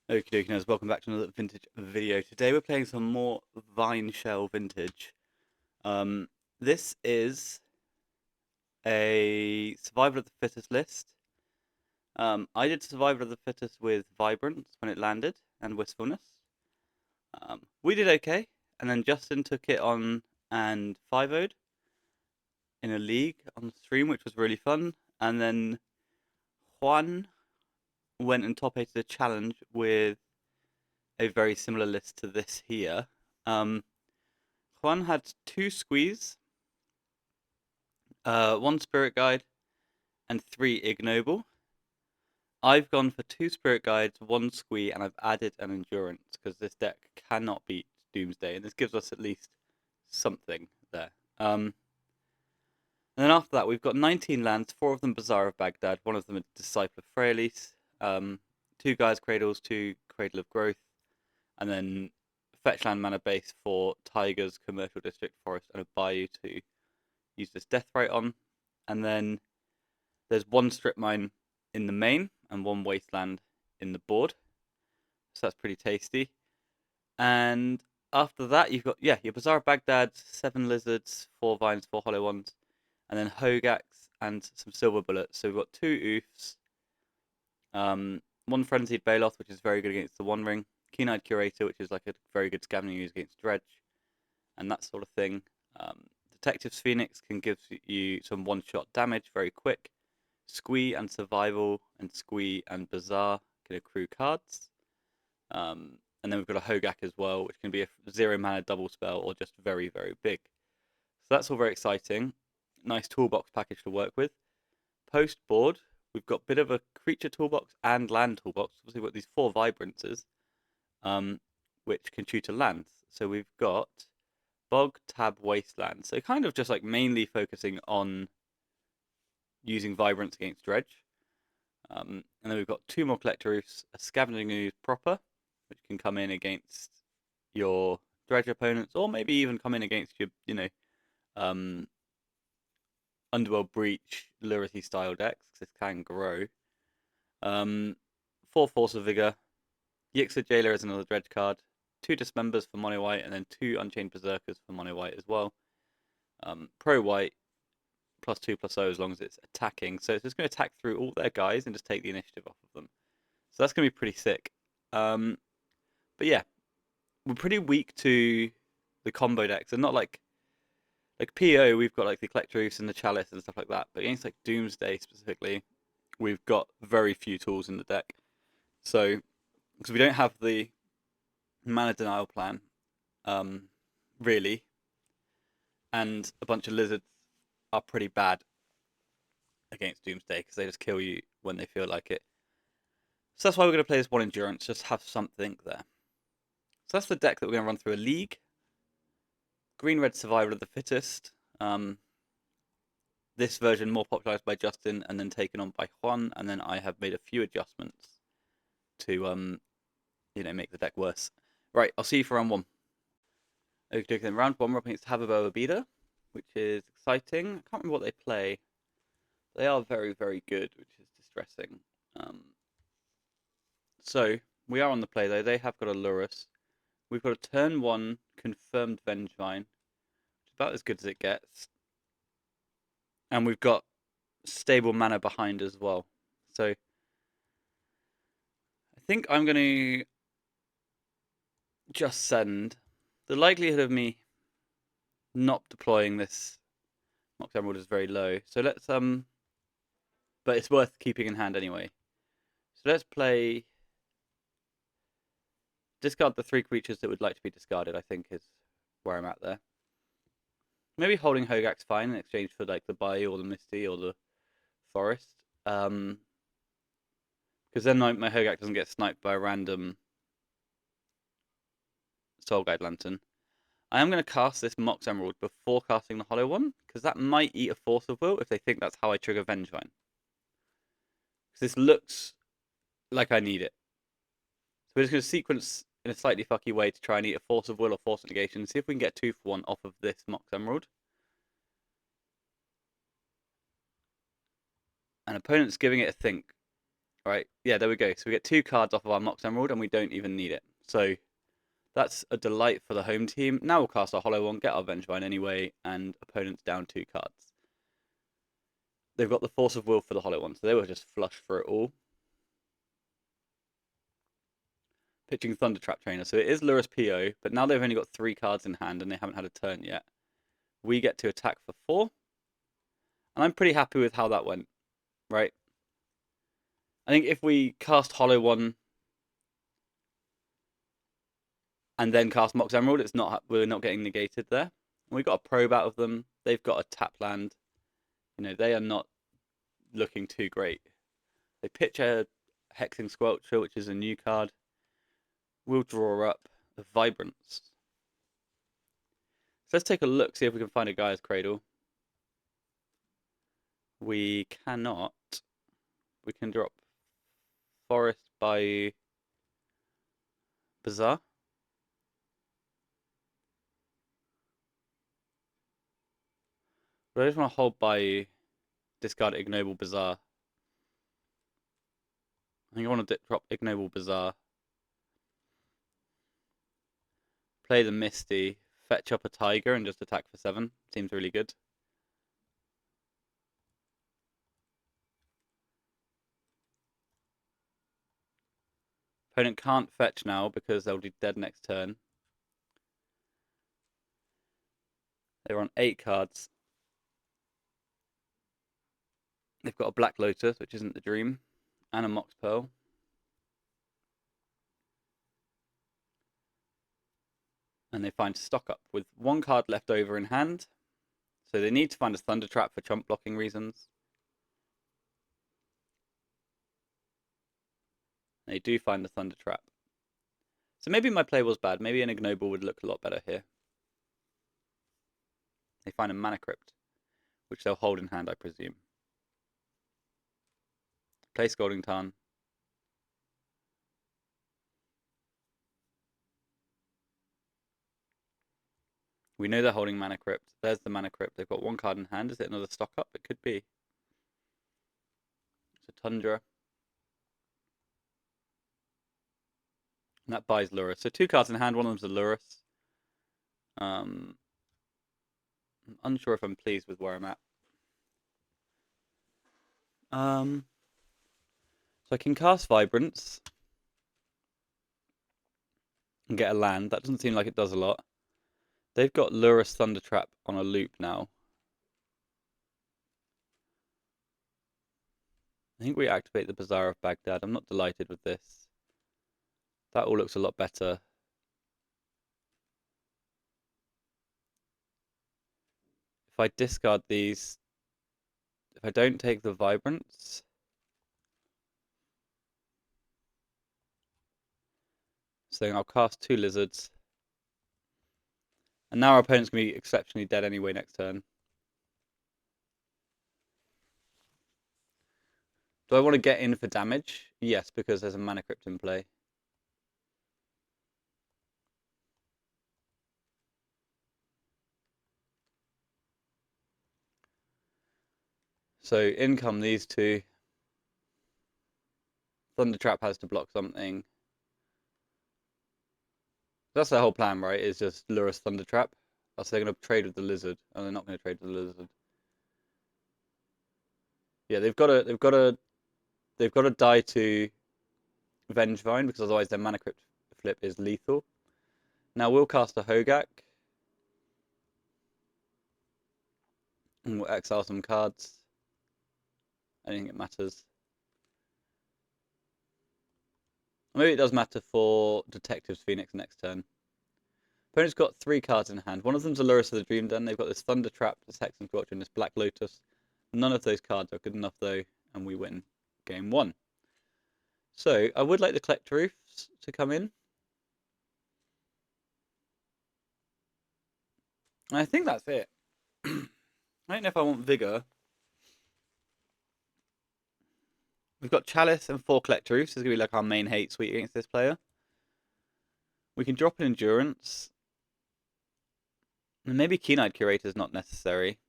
Okie dokie, guys, welcome back to another vintage video. Today we're playing some more Vine Shell Vintage. This is a Survival of the Fittest list. I did Survival of the Fittest with Vibrance when it landed and Wistfulness. We did okay, and then Justin took it on and 5-0'd in a league on stream, which was really fun. And then Juan went and top 8'd a challenge with a very similar list to this here. Juan had 2 squeeze, 1 spirit guide, and 3 ignoble. I've gone for 2 spirit guides, 1 squee, and I've added an endurance because this deck cannot beat Doomsday, and this gives us at least something there. And then after that, we've got 19 lands, 4 of them Bazaar of Baghdad, 1 of them a Disciple of Freyalise, 2 Guy's Cradles, 2 Cradle of Growth, and then fetchland mana base for Tigers, Commercial District, Forest, and a Bayou to use this Deathrite on. And then there's 1 strip mine in the main and 1 wasteland in the board. So that's pretty tasty. And after that, you've got, your Bazaar of Baghdad, 7 lizards, 4 vines, 4 hollow ones, and then Hogax and some silver bullets. So we've got 2 oofs, 1 frenzied Baloth, which is very good against the One Ring, Keen-eyed Curator, which is like a very good scavenging use against Dredge, and that sort of thing. Detective's Phoenix can give you some one-shot damage very quick. Squee and Survival and Squee and Bazaar can accrue cards. And then we've got a Hogak as well, which can be a 0 mana double spell or just very, very big. So that's all very exciting. Nice toolbox package to work with. Post board, we've got a bit of a creature toolbox and land toolbox. Obviously, we've got these 4 Vibrances, which can tutor lands. So we've got Bog, Tab, Wasteland. So kind of just like mainly focusing on using Vibrance against Dredge. And then we've got 2 more Collector Roofs, a Scavenging Ooze proper, which can come in against your Dredge opponents, or maybe even come in against your, Underworld Breach, Lurity style decks, because this can grow. 4 Force of Vigor, Yixer Jailer is another Dredge card, 2 Dismembers for mono white, and then 2 Unchained Berserkers for mono white as well. Pro white, +2/+0 as long as it's attacking. So it's just going to attack through all their guys and just take the initiative off of them. So that's going to be pretty sick. But yeah, we're pretty weak to the combo decks, and not like PO. We've got like the Collector Roofs and the Chalice and stuff like that. But against like Doomsday specifically, we've got very few tools in the deck. So because we don't have the mana denial plan, really, and a bunch of lizards are pretty bad against Doomsday because they just kill you when they feel like it. So that's why we're going to play this 1 endurance, just have something there. So that's the deck that we're going to run through a league. Green-red Survival of the Fittest. This version more popularized by Justin and then taken on by Juan, and then I have made a few adjustments to make the deck worse. Right, I'll see you for round 1. Okay, then round 1 we're up against Habibo Abida, which is exciting. I can't remember what they play. They are very, very good, which is distressing. So we are on the play though. They have got a Lurus. We've got a turn 1 confirmed Vengevine, which is about as good as it gets. And we've got stable mana behind as well. So I think I'm going to just send. The likelihood of me not deploying this Mox Emerald is very low. So let's but it's worth keeping in hand anyway. So let's play. Discard the 3 creatures that would like to be discarded, I think is where I'm at there. Maybe holding Hogak's fine in exchange for like the Bayou or the Misty or the Forest. Because then my Hogak doesn't get sniped by a random Soul Guide Lantern. I am going to cast this Mox Emerald before casting the Hollow one, because that might eat a Force of Will if they think that's how I trigger Vengevine. Because this looks like I need it. So we're just going to sequence in a slightly fucky way to try and eat a Force of Will or Force of Negation and see if we can get 2 for 1 off of this Mox Emerald. And opponent's giving it a think. Right, yeah, there we go. So we get 2 cards off of our Mox Emerald, and we don't even need it. So that's a delight for the home team. Now we'll cast our Hollow One, get our Vengevine anyway, and opponents down 2 cards. They've got the Force of Will for the Hollow One, so they were just flush for it all. Pitching Thunder Trap Trainer, so it is Lurrus PO, but now they've only got 3 cards in hand and they haven't had a turn yet. We get to attack for 4, and I'm pretty happy with how that went, right? I think if we cast Hollow One and then cast Mox Emerald, we're not getting negated there. We got a probe out of them. They've got a tap land. You know, they are not looking too great. They pitch a Hexing Squelcher, which is a new card. We'll draw up the Vibrance. So let's take a look, see if we can find a Gaia's Cradle. We cannot. We can drop Forest by Bazaar. But I just want to hold by discard Ignoble Bazaar. I think I want to drop Ignoble Bazaar. Play the Misty, fetch up a Tiger and just attack for 7. Seems really good. Opponent can't fetch now because they'll be dead next turn. They're on 8 cards. They've got a Black Lotus, which isn't the dream, and a Mox Pearl. And they find Stock Up with 1 card left over in hand. So they need to find a Thunder Trap for chump blocking reasons. They do find the Thunder Trap. So maybe my play was bad. Maybe an Ignoble would look a lot better here. They find a Mana Crypt, which they'll hold in hand, I presume. Play Scalding Tarn. We know they're holding Mana Crypt. There's the Mana Crypt. They've got 1 card in hand. Is it another Stock Up? It could be. It's a Tundra. And that buys Lurrus. So 2 cards in hand. One of them's a Lurrus. I'm unsure if I'm pleased with where I'm at. So I can cast Vibrance and get a land. That doesn't seem like it does a lot. They've got Lurrus Thunder Trap on a loop now. I think we activate the Bazaar of Baghdad. I'm not delighted with this. That all looks a lot better. If I discard these, if I don't take the Vibrance, so I'll cast 2 Lizards. And now our opponent's going to be exceptionally dead anyway next turn. Do I want to get in for damage? Yes, because there's a Mana Crypt in play. So in come these 2. Thunder Trap has to block something. That's the whole plan, right? Is just Lurrus Thunder Trap. So they're going to trade with the Lizard, and they're not going to trade with the Lizard. Yeah, they've got to die to Vengevine because otherwise their Mana Crypt flip is lethal. Now we'll cast a Hogak. And we'll exile some cards. I don't think it matters. Maybe it does matter for Detectives Phoenix next turn. Opponent's got 3 cards in hand. One of them's a Lurrus of the Dream Den. They've got this Thunder Trap, this Hexen Squelcher, and this Black Lotus. None of those cards are good enough though, and we win game 1. So I would like the Collect Roofs to come in. I think that's it. I don't know if I want Vigor. We've got Chalice and 4 Collect Roofs. This is going to be like our main hate suite against this player. We can drop an Endurance. And maybe Keen-Eyed Curator is not necessary.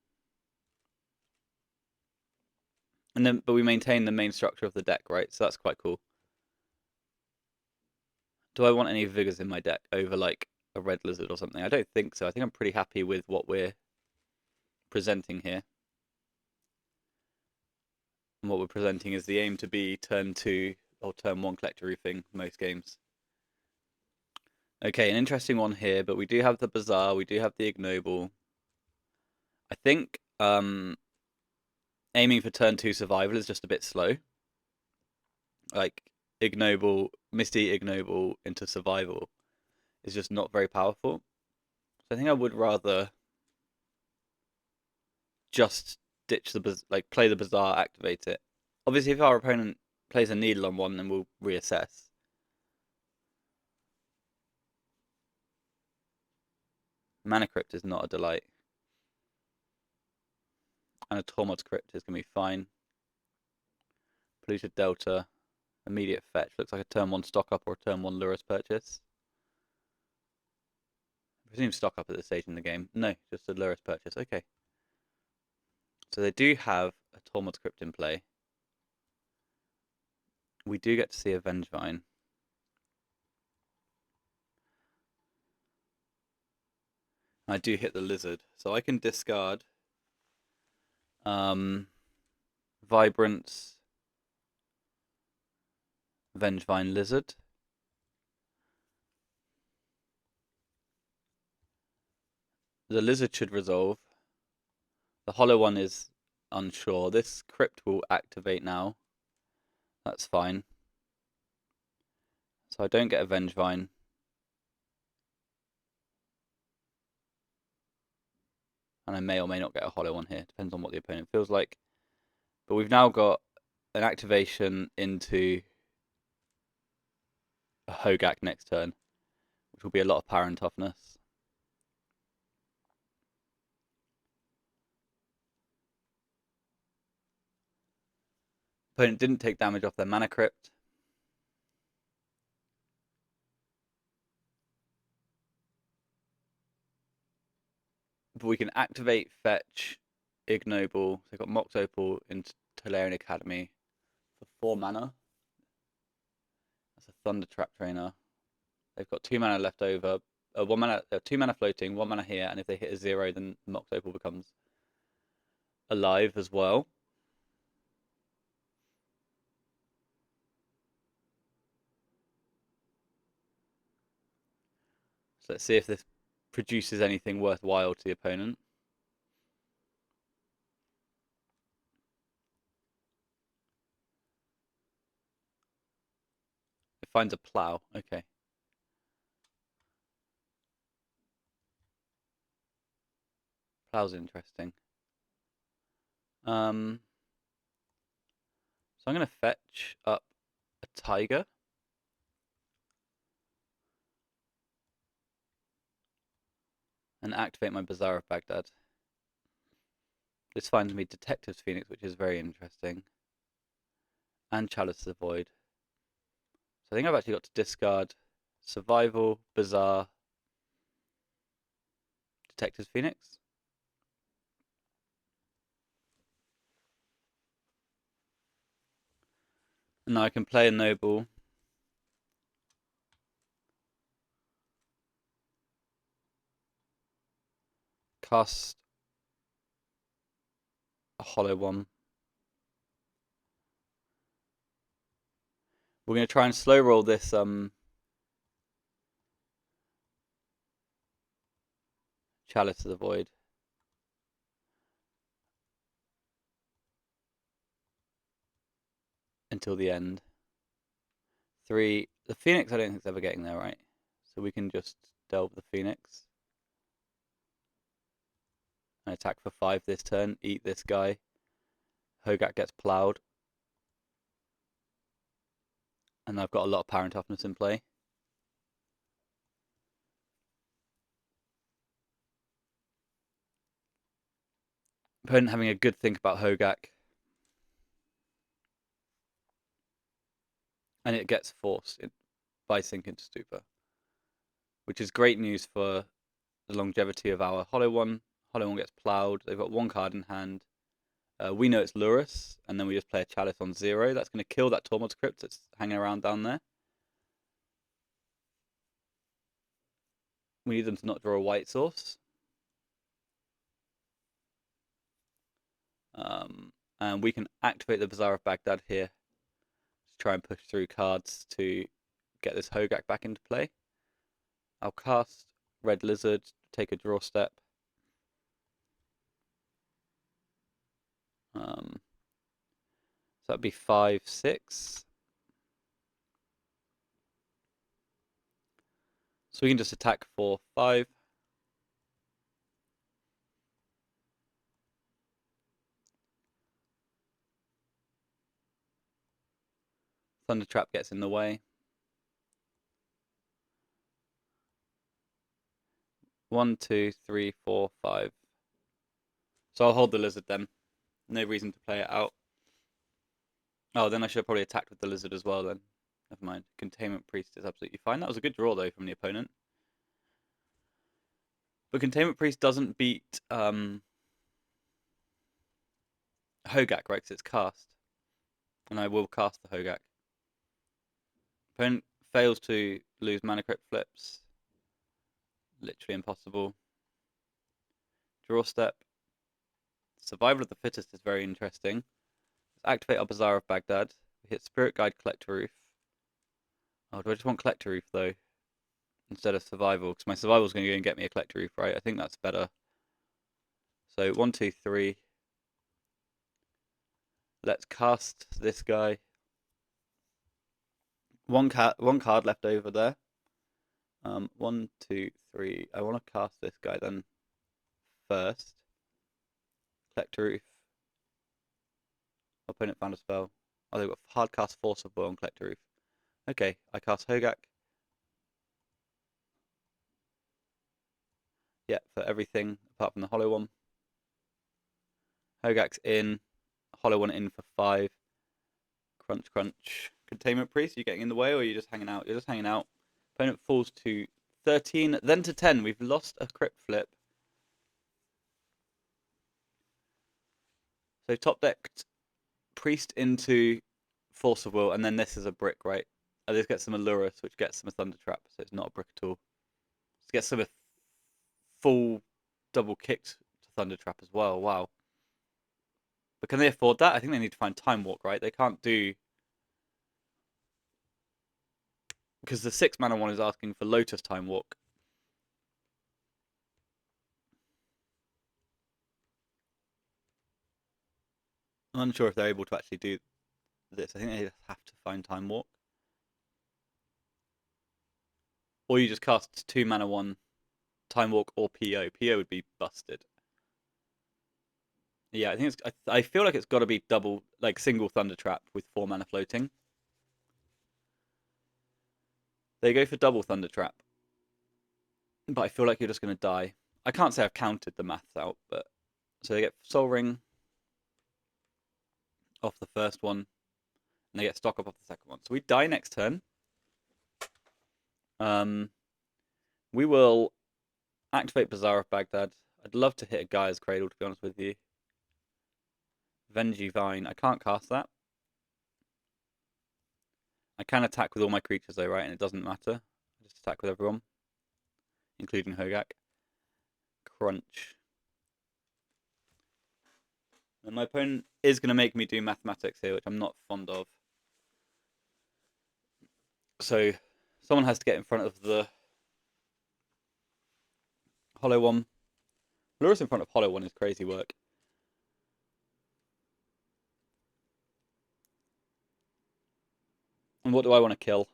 but we maintain the main structure of the deck, right? So that's quite cool. Do I want any vigors in my deck over like a red lizard or something? I don't think so. I think I'm pretty happy with what we're presenting here. And what we're presenting is the aim to be turn 2 or turn 1 collector roofing most games. Okay, an interesting one here, but we do have the Bazaar, we do have the Ignoble. I think aiming for turn 2 survival is just a bit slow. Like Misty Ignoble into survival is just not very powerful. So I think I would rather just ditch play the Bazaar, activate it. Obviously, if our opponent plays a Needle on one, then we'll reassess. Mana Crypt is not a delight. And a Tormod's Crypt is going to be fine. Polluted Delta, immediate fetch. Looks like a turn 1 stock up or a turn 1 Lurus purchase. I presume stock up at this stage in the game. No, just a Lurus purchase. Okay. So they do have a Tormod's Crypt in play. We do get to see a Vengevine. I do hit the Lizard, so I can discard Vibrance, Vengevine, Lizard. The Lizard should resolve. The hollow one is unsure. This Crypt will activate now. That's fine. So I don't get a Vengevine. And I may or may not get a hollow one here. Depends on what the opponent feels like. But we've now got an activation into a Hogak next turn, which will be a lot of power and toughness. Opponent didn't take damage off their Mana Crypt. But we can activate, fetch, Ignoble. So they've got Mox Opal into Tolarian Academy for 4 mana. That's a Thunder Trap Trainer. They've got 2 mana left over. 1 mana, 2 mana floating, 1 mana here, and if they hit a 0, then Mox Opal becomes alive as well. So let's see if this produces anything worthwhile to the opponent. It finds a plow. Okay. Plow's interesting. So I'm going to fetch up a Tiger. And activate my Bazaar of Baghdad. This finds me Detective's Phoenix, which is very interesting. And Chalice of the Void. So I think I've actually got to discard Survival, Bazaar, Detective's Phoenix. And now I can play a Noble. Cast a hollow one. We're going to try and slow roll this Chalice of the Void. Until the end. 3. The Phoenix I don't think is ever getting there, right? So we can just delve the Phoenix. And attack for 5 this turn. Eat this guy. Hogak gets plowed. And I've got a lot of power and toughness in play. Opponent having a good think about Hogak. And it gets forced by Sink into Stupor. Which is great news for the longevity of our Hollow One. Hollow One gets plowed. They've got 1 card in hand. We know it's Lurus, and then we just play a Chalice on 0. That's going to kill that Tormod's Crypt that's hanging around down there. We need them to not draw a white source. And we can activate the Bazaar of Baghdad here to try and push through cards to get this Hogak back into play. I'll cast Red Lizard, take a draw step. So that'd be 5, 6. So we can just attack for 5. Thunder Trap gets in the way. 1, 2, 3, 4, 5. So I'll hold the lizard then. No reason to play it out. Oh, then I should have probably attacked with the lizard as well then. Never mind. Containment Priest is absolutely fine. That was a good draw though from the opponent. But Containment Priest doesn't beat Hogak, right? Because it's cast. And I will cast the Hogak. Opponent fails to lose mana crypt flips. Literally impossible. Draw step. Survival of the Fittest is very interesting. Let's activate our Bazaar of Baghdad. We hit Spirit Guide Collector Roof. Oh, do I just want Collector Roof though? Instead of Survival? Because my Survival is going to go and get me a Collector Roof, right? I think that's better. So 1, 2, 3. Let's cast this guy. One card left over there. 1, 2, 3. I want to cast this guy then first. Collector Roof. Opponent found a spell. Oh, they've got hard cast Force of Will on Collector Roof. Okay, I cast Hogak. Yeah, for everything apart from the hollow one. Hogak's in. Hollow one in for 5. Crunch, crunch. Containment Priest, you getting in the way or are you just hanging out? You're just hanging out. Opponent falls to 13, then to 10. We've lost a crypt flip. So top decked Priest into Force of Will, and then this is a brick, right? This gets some Allurus, which gets some Thunder Trap, so it's not a brick at all. This gets some full double kicked to Thunder Trap as well. Wow. But can they afford that? I think they need to find Time Walk, right? They can't do... Because the 6 mana one is asking for Lotus Time Walk. I'm unsure if they're able to actually do this. I think they have to find Time Walk. Or you just cast 2 mana 1 Time Walk or PO. PO would be busted. Yeah, I think it's. I feel like it's got to be double, like single Thunder Trap with 4 mana floating. They go for double Thunder Trap, but I feel like you're just going to die. I can't say I've counted the maths out, but so they get Soul Ring off the first one, and they get Stock Up off the second one. So we die next turn. We will activate Bazaar of Baghdad. I'd love to hit a Gaia's Cradle, to be honest with you. Venji Vine. I can't cast that. I can attack with all my creatures though, right? And it doesn't matter. I just attack with everyone, including Hogak. Crunch. And my opponent is going to make me do mathematics here, which I'm not fond of. So someone has to get in front of the hollow one. Lurus in front of hollow one is crazy work. And what do I want to kill?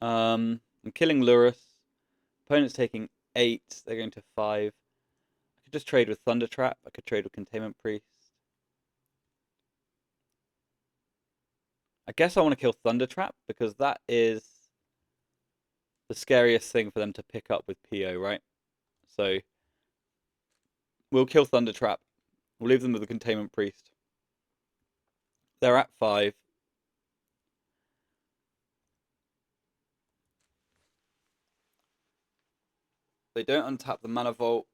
I'm killing Lurus. Opponent's taking 8. They're going to 5. I could just trade with Thunder Trap. I could trade with Containment Priest. I guess I want to kill Thunder Trap because that is the scariest thing for them to pick up with PO, right? So we'll kill Thunder Trap. We'll leave them with the Containment Priest. They're at 5. They don't untap the Mana Vault.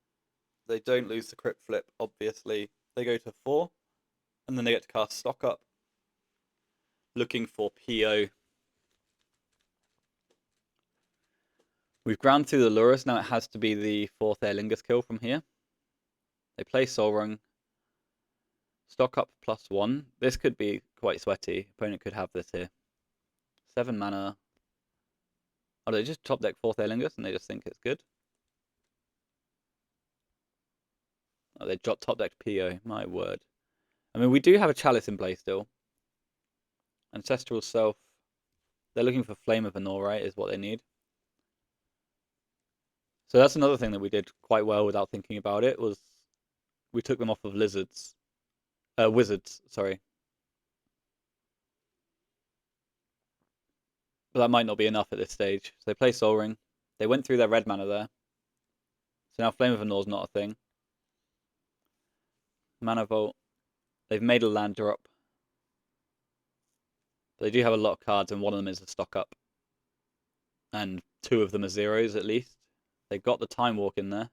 They don't lose the Crypt Flip, obviously. They go to 4, and then they get to cast Stock Up, looking for PO. We've ground through the Lurus. Now it has to be the 4th Airlingus kill from here. They play Soul Rung. Stock Up +1. This could be quite sweaty. Opponent could have this here. 7 mana. Oh, they just top deck 4th Airlingus and they just think it's good. Oh, they drop top deck PO. My word. I mean, we do have a Chalice in play still. Ancestral Self. They're looking for Flame of Anor, right? Is what they need. So that's another thing that we did quite well without thinking about it, was we took them off of Wizards, sorry. But that might not be enough at this stage. So they play Soul Ring. They went through their red mana there. So now Flame of Anor's not a thing. Mana Vault. They've made a land drop. But they do have a lot of cards, and one of them is a Stock Up. And 2 of them are zeros at least. They've got the Time Walk in there.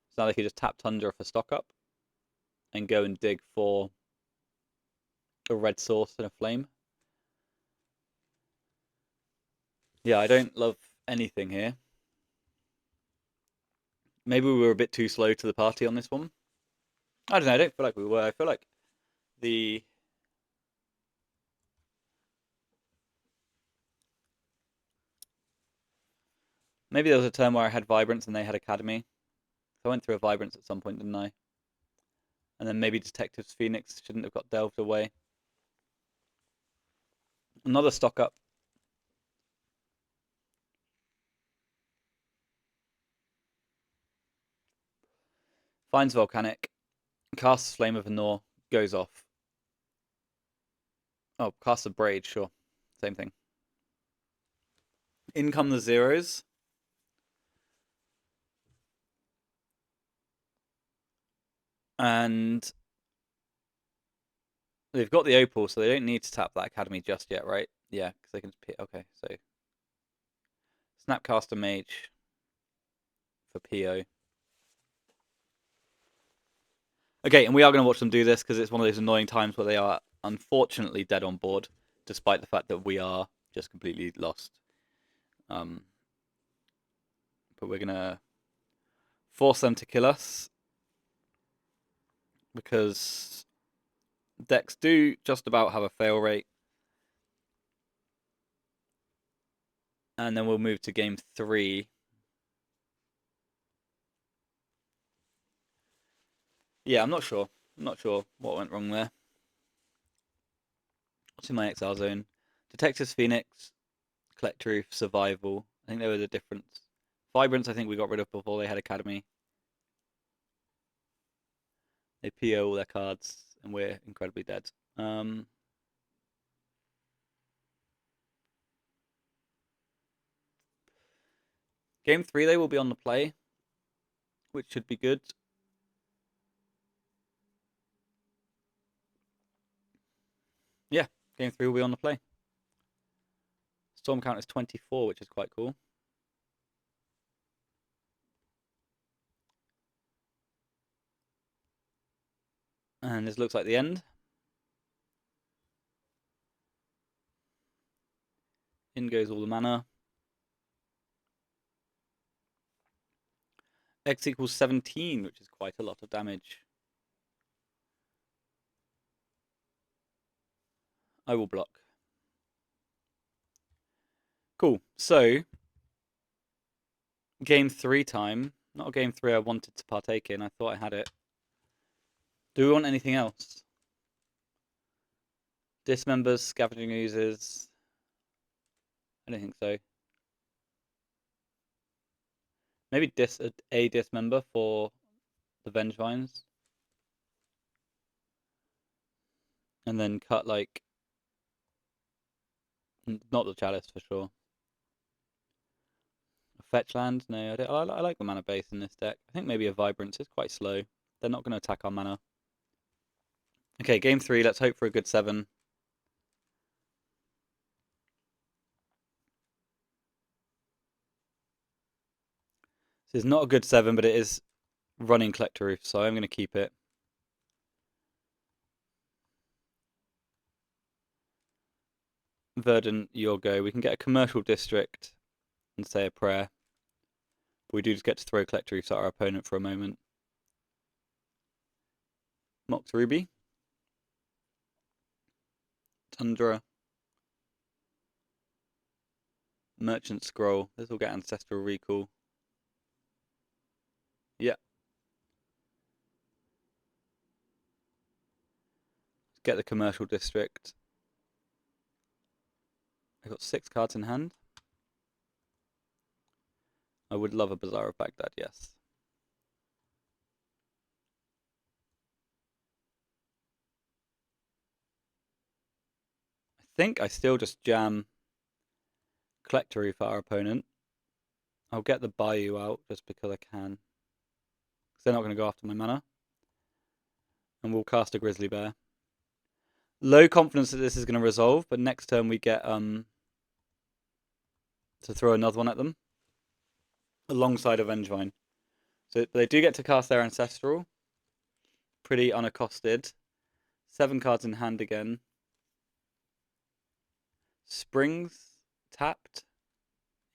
So now they can just tap Tundra for Stock Up and go and dig for a red source and a flame. Yeah, I don't love anything here. Maybe we were a bit too slow to the party on this one. I don't know, I don't feel like we were. I feel like the... Maybe there was a turn where I had Vibrance and they had Academy. I went through a Vibrance at some point, didn't I? And then maybe Detective's Phoenix shouldn't have got delved away. Another Stock Up. Finds Volcanic. Casts Flame of Anor. Goes off. Oh, casts a Braid, sure. Same thing. In come the zeros. And they've got the Opal, so they don't need to tap that Academy just yet, right? Yeah, because they can just pick. Okay, so Snapcaster Mage for PO. Okay, and we are going to watch them do this because it's one of those annoying times where they are unfortunately dead on board, despite the fact that we are just completely lost. But we're going to force them to kill us because decks do just about have a fail rate. And then we'll move to game 3. Yeah, I'm not sure. I'm not sure what went wrong there. What's in my exile zone? Detective's Phoenix, Collect Roof, Survival. I think there was a difference. Vibrance, I think we got rid of before they had Academy. They PO all their cards, and we're incredibly dead. Game 3, they will be on the play, which should be good. Yeah, game 3 will be on the play. Storm count is 24, which is quite cool. And this looks like the end. In goes all the mana. X equals 17, which is quite a lot of damage. I will block. Cool. So, game 3 time. Not a game 3 I wanted to partake in. I thought I had it. Do we want anything else? Dismembers, Scavenging Oozes. I don't think so. Maybe a Dismember for the Vengevines. And then cut like... Not the Chalice for sure. A fetch land? No, I like the mana base in this deck. I think maybe a Vibrance is quite slow. They're not going to attack our mana. Okay, game 3. Let's hope for a good 7. This is not a good 7, but it is running Collector Roof, so I'm going to keep it. Verdant, your go. We can get a commercial district and say a prayer. But we do just get to throw Collector Roofs at our opponent for a moment. Mox Ruby. Tundra. Merchant Scroll. This will get Ancestral Recall. Yeah. Get the commercial district. I've got 6 cards in hand. I would love a Bazaar of Baghdad, yes. I think I still just jam Collector Roof at our opponent. I'll get the Bayou out just because I can. Because they're not going to go after my mana. And we'll cast a Grizzly Bear. Low confidence that this is going to resolve, but next turn we get to throw another one at them. Alongside a Vengevine. So they do get to cast their Ancestral. Pretty unaccosted. 7 cards in hand again. Springs tapped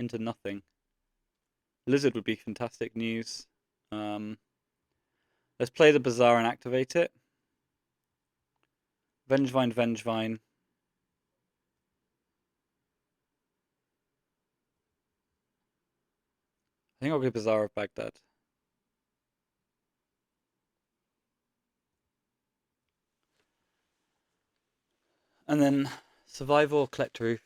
into nothing. Lizard would be fantastic news. Let's play the Bazaar and activate it. Vengevine, Vengevine. I think I'll go Bazaar of Baghdad. And then Survival, Collector Roof.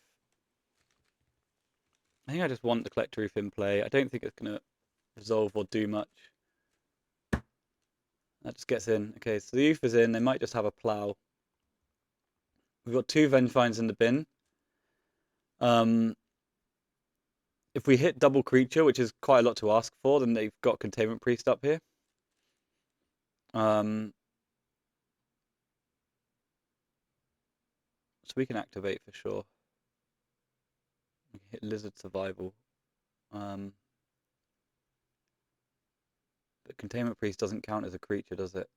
I think I just want the Collector Roof in play. I don't think it's going to resolve or do much. That just gets in. Okay, so the Youth is in. They might just have a Plough. We've got 2 Vengevines in the bin. If we hit double creature, which is quite a lot to ask for, then they've got Containment Priest up here. So we can activate for sure. We can hit Lizard Survival. But Containment Priest doesn't count as a creature, does it?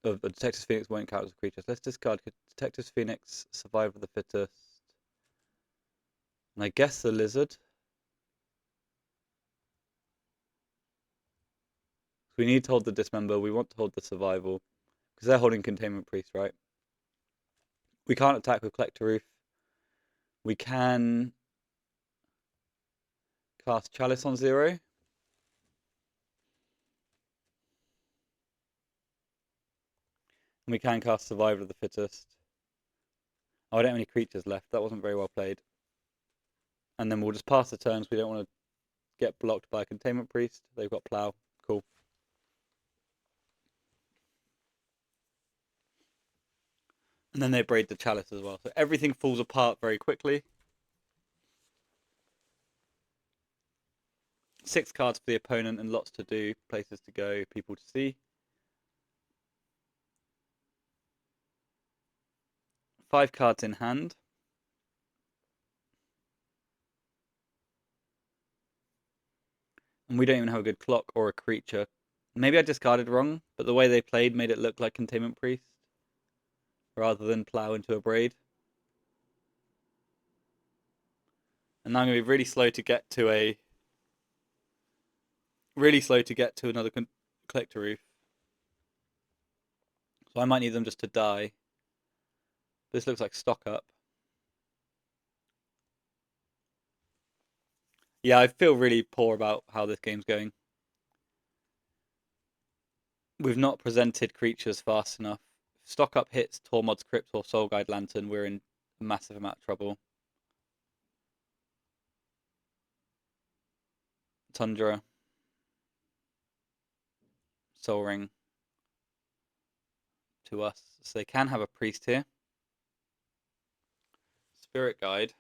The Detective's Phoenix won't count as a creature. So let's discard Detective's Phoenix, Survival of the Fittest. And I guess the Lizard. We need to hold the Dismember. We want to hold the Survival. Because they're holding Containment Priest, right? We can't attack with Collector Roof. We can cast Chalice on 0. And we can cast Survivor of the Fittest. Oh, I don't have any creatures left. That wasn't very well played. And then we'll just pass the turns. We don't want to get blocked by a Containment Priest. They've got Plough. Cool. And then they braid the Chalice as well. So everything falls apart very quickly. 6 cards for the opponent and lots to do. Places to go, people to see. 5 cards in hand. And we don't even have a good clock or a creature. Maybe I discarded wrong, but the way they played made it look like Containment Priest rather than Plough into a braid. And now I'm going to be really slow to get to another Collector Roof. So I might need them just to die. This looks like stock up. Yeah, I feel really poor about how this game's going. We've not presented creatures fast enough. If stock up hits Tormod's Crypt or Soul Guide Lantern, we're in a massive amount of trouble. Tundra. Soul Ring. To us. So they can have a priest here. Spirit Guide.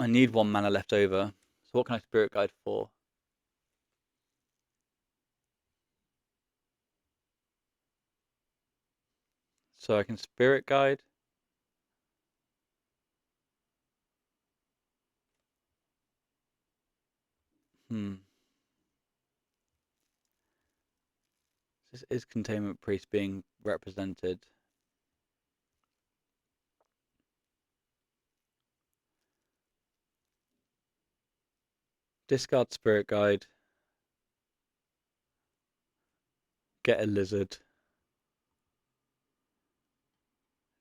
I need 1 mana left over. So what can I Spirit Guide for? So I can Spirit Guide. This is Containment Priest being represented. Discard Spirit Guide. Get a lizard.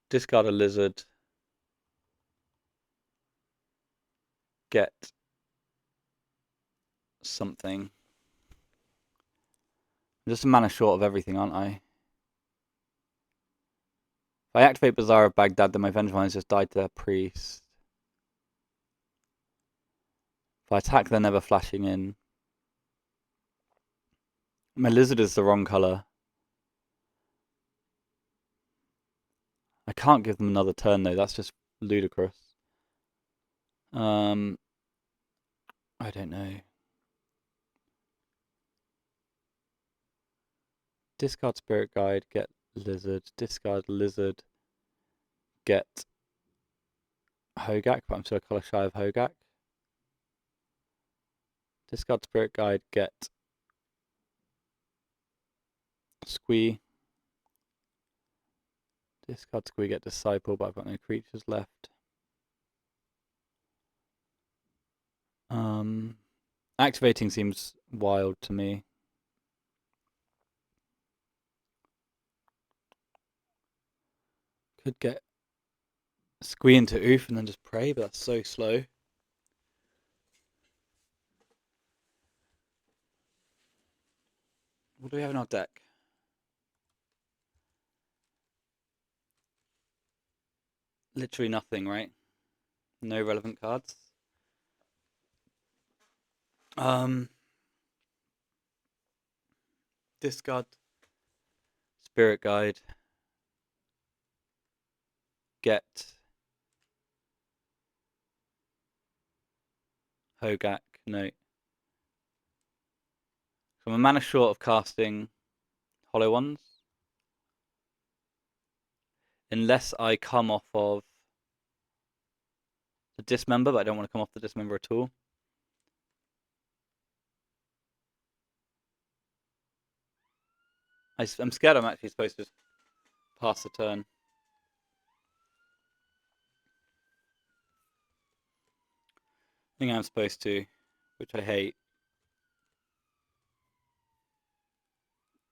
Discard a lizard. Get something. I'm just a mana short of everything, aren't I? If I activate Bazaar of Baghdad, then my Vengevines just died to their priest. If I attack, they're never flashing in. My lizard is the wrong colour. I can't give them another turn though, that's just ludicrous. I don't know. Discard Spirit Guide, get lizard. Discard lizard, get Hogak, but I'm still a colour shy of Hogak. Discard Spirit Guide, get Squee. Discard Squee, get Disciple, but I've got no creatures left. Activating seems wild to me. Could get Squee into Oof and then just pray, but that's so slow. What do we have in our deck? Literally nothing, right? No relevant cards. Discard Spirit Guide. Get Hogak. No. So I'm a mana short of casting Hollow Ones. Unless I come off of the Dismember, but I don't want to come off the Dismember at all. I'm scared I'm actually supposed to just pass the turn. I think I'm supposed to, which I hate.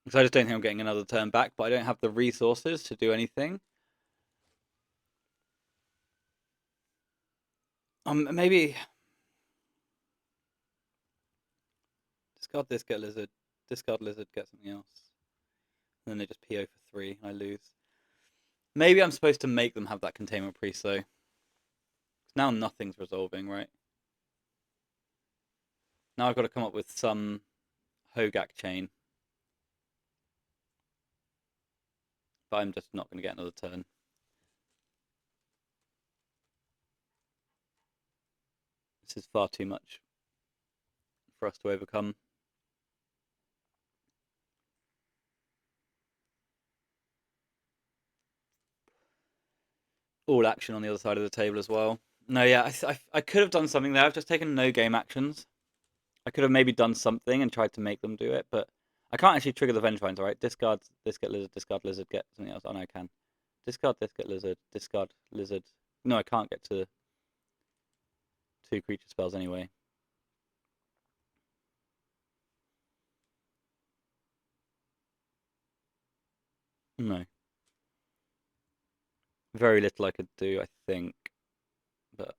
Because I just don't think I'm getting another turn back, but I don't have the resources to do anything. Maybe discard this, get lizard. Discard lizard, get something else. And then they just PO for 3, and I lose. Maybe I'm supposed to make them have that Containment Priest, though. Now nothing's resolving, right? Now I've got to come up with some Hogak chain. But I'm just not going to get another turn. This is far too much for us to overcome. All action on the other side of the table as well. No, yeah, I could have done something there. I've just taken no game actions. I could have maybe done something and tried to make them do it, but I can't actually trigger the Vengevines, alright? Discard this, get lizard, discard lizard, get something else. Oh, no, I can. Discard this, get lizard, discard lizard. No, I can't get to 2 creature spells anyway. No. Very little I could do, I think. But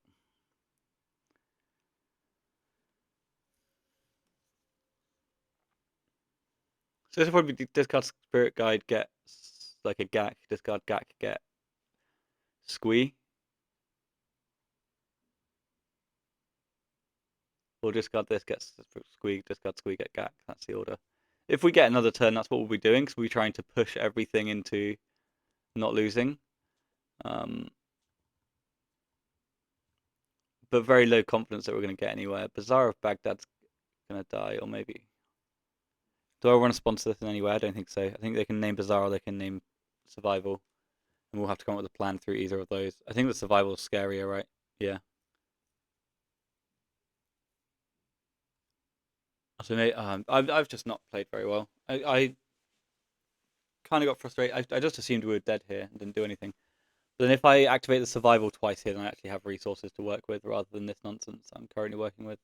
so this would probably discard Spirit Guide, get like a Gak, discard Gak, get Squee. Or discard this, get Squee, discard Squee, get Gak. That's the order. If we get another turn, that's what we'll be doing, because we'll be trying to push everything into not losing. But very low confidence that we're going to get anywhere. Bazaar of Baghdad's going to die, or maybe. Do I want to sponsor this in any way? I don't think so. I think they can name Bazaar or they can name Survival. And we'll have to come up with a plan through either of those. I think the Survival is scarier, right? Yeah. So I've just not played very well. kind of got frustrated. I just assumed we were dead here and didn't do anything. But then if I activate the survival twice here, then I actually have resources to work with rather than this nonsense I'm currently working with.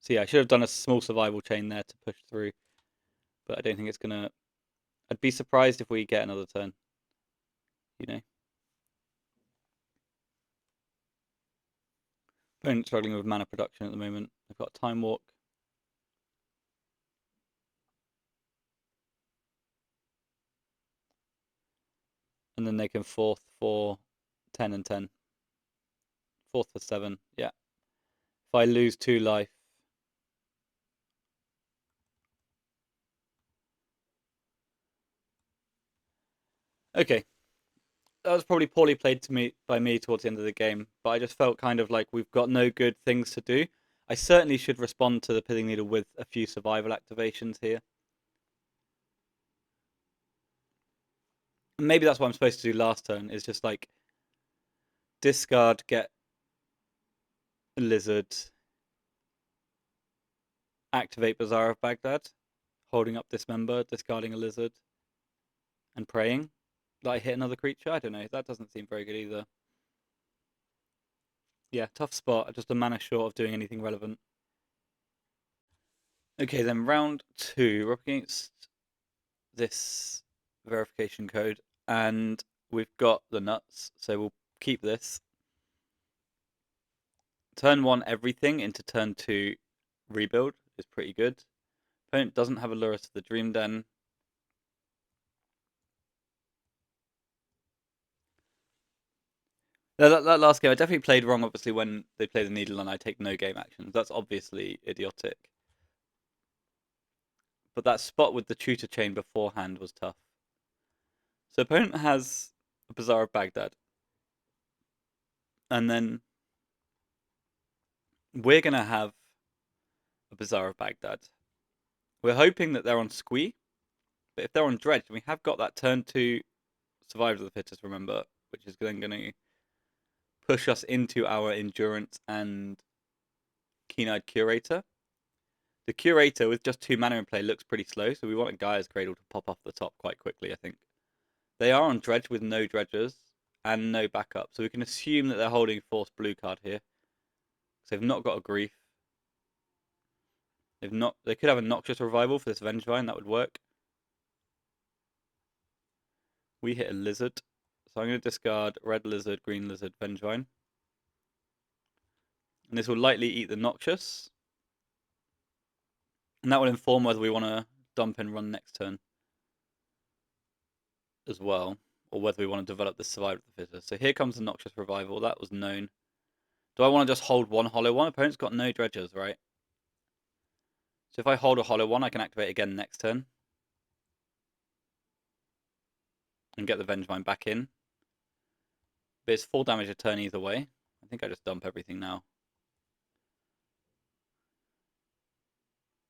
So yeah, I should have done a small survival chain there to push through. But I don't think it's going to... I'd be surprised if we get another turn. You know? Opponent struggling with mana production at the moment. They've got Time Walk. And then they can fourth for 10 and 10. Fourth for 7, yeah. If I lose 2 life... Okay. That was probably poorly played by me towards the end of the game, but I just felt kind of like we've got no good things to do. I certainly should respond to the Pithing Needle with a few survival activations here. And maybe that's what I'm supposed to do last turn, is just like discard, get a lizard, activate Bazaar of Baghdad, holding up Dismember, discarding a lizard, and praying that I hit another creature. I don't know, that doesn't seem very good either. Yeah, tough spot, just a mana short of doing anything relevant. Okay, then round 2, we're up against this verification code, and we've got the nuts, so we'll keep this. Turn 1 everything into turn 2 rebuild is pretty good. Opponent doesn't have a Lurus to the Dream Den. That last game I definitely played wrong, obviously, when they play the Needle and I take no game actions. That's obviously idiotic. But that spot with the tutor chain beforehand was tough. So opponent has a Bazaar of Baghdad. And then we're going to have a Bazaar of Baghdad. We're hoping that they're on Squee. But if they're on Dredge, we have got that turn 2 Survivors of the Fittest, remember, which is then going to push us into our Endurance and Keen-Eyed Curator. The Curator, with just 2 mana in play, looks pretty slow, so we want a Gaia's Cradle to pop off the top quite quickly, I think. They are on Dredge with no Dredgers and no backup, so we can assume that they're holding Force Blue card here. So they've not got a Grief. They could have a Noxious Revival for this Vengevine, that would work. We hit a Lizard, so I'm going to discard Red Lizard, Green Lizard, Vengevine. And this will likely eat the Noxious. And that will inform whether we want to dump and run next turn as well, or whether we want to develop the Survivor of the Fittest. So here comes the Noxious Revival, that was known. Do I want to just hold one Hollow One? Opponent's got no Dredgers, right? So if I hold a Hollow One, I can activate again next turn. And get the Vengevine back in. But it's 4 damage a turn either way. I think I just dump everything now.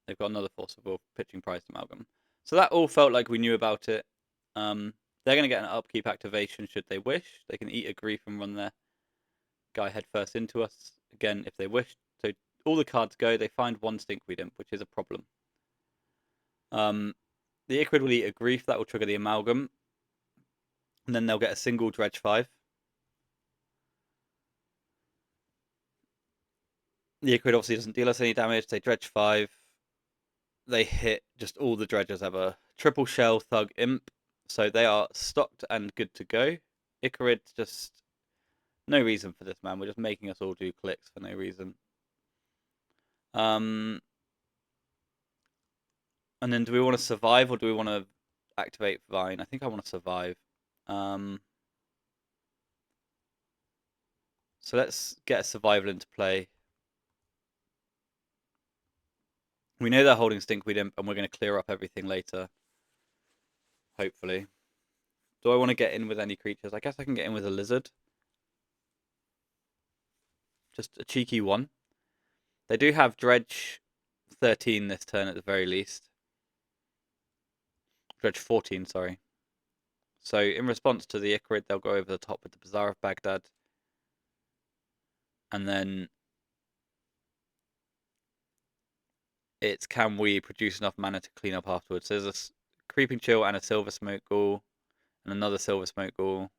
They've got another Forcible pitching Prized Amalgam. So that all felt like we knew about it. They're going to get an upkeep activation should they wish. They can eat a Grief and run their guy headfirst into us again if they wish. So all the cards go. They find 1 Stinkweed Imp, which is a problem. The Ichrid will eat a Grief. That will trigger the Amalgam. And then they'll get a single Dredge 5. The Ichrid obviously doesn't deal us any damage. They Dredge 5. They hit just all the Dredgers ever. Triple Shell, Thug, Imp. So they are stocked and good to go. Ichrid, just no reason for this, man. We're just making us all do clicks for no reason. And then do we want to survive or do we want to activate Vine? I think I want to survive. So let's get a survival into play. We know they're holding Stinkweed Imp and we're going to clear up everything later. Hopefully. Do I want to get in with any creatures? I guess I can get in with a lizard. Just a cheeky one. They do have Dredge 13 this turn at the very least. Dredge 14, sorry. So in response to the Ichrid, they'll go over the top with the Bazaar of Baghdad. And then it's can we produce enough mana to clean up afterwards. So there's Creeping Chill and a Silver Smoke Ghoul, and another Silver Smoke Ghoul.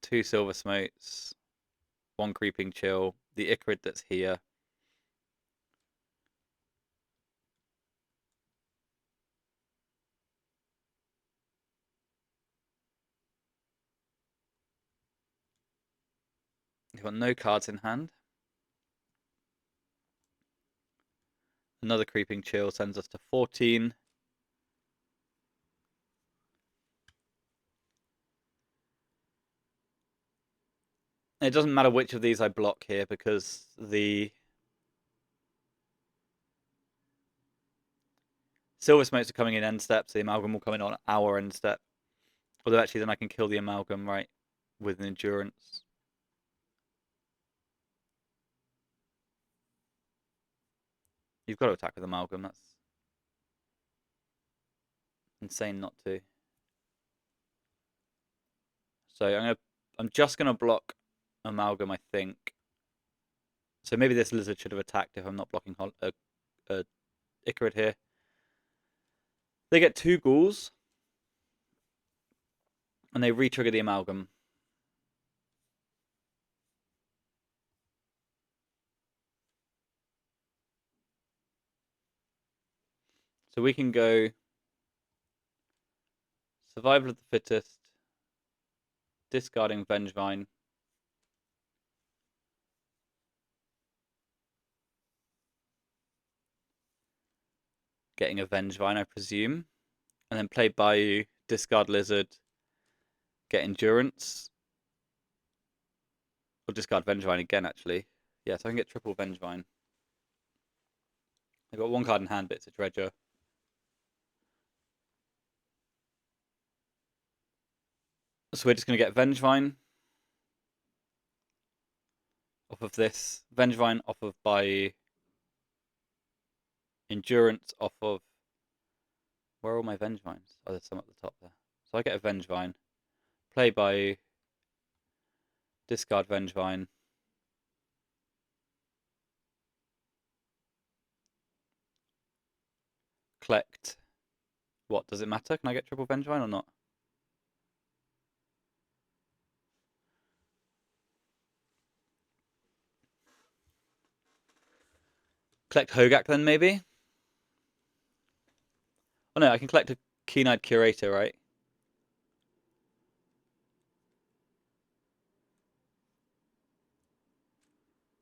2 Silver Smokes, 1 Creeping Chill, the Icarid that's here. You've got no cards in hand. Another Creeping Chill sends us to 14. It doesn't matter which of these I block here because the Silver Smokes are coming in end step, so the Amalgam will come in on our end step. Although actually then I can kill the Amalgam, right, with an Endurance. You've got to attack with Amalgam, that's insane not to. So I'm just gonna block Amalgam, I think. So maybe this lizard should have attacked if I'm not blocking Icarid here. They get 2 ghouls, and they re-trigger the Amalgam. So we can go Survival of the Fittest, discarding Vengevine, getting a Vengevine, I presume, and then play Bayou, discard Lizard, get Endurance, or discard Vengevine again, actually. Yeah, so I can get triple Vengevine. I've got 1 card in hand, but it's a Dredger. So we're just going to get Vengevine off of this, Vengevine off of Bayou, Endurance off of... Where are all my Vengevines? Oh, there's some at the top there. So I get a Vengevine, play Bayou, discard Vengevine, collect. What, does it matter? Can I get triple Vengevine or not? Collect Hogak then, maybe? Oh no, I can collect a Keen-Eyed Curator, right?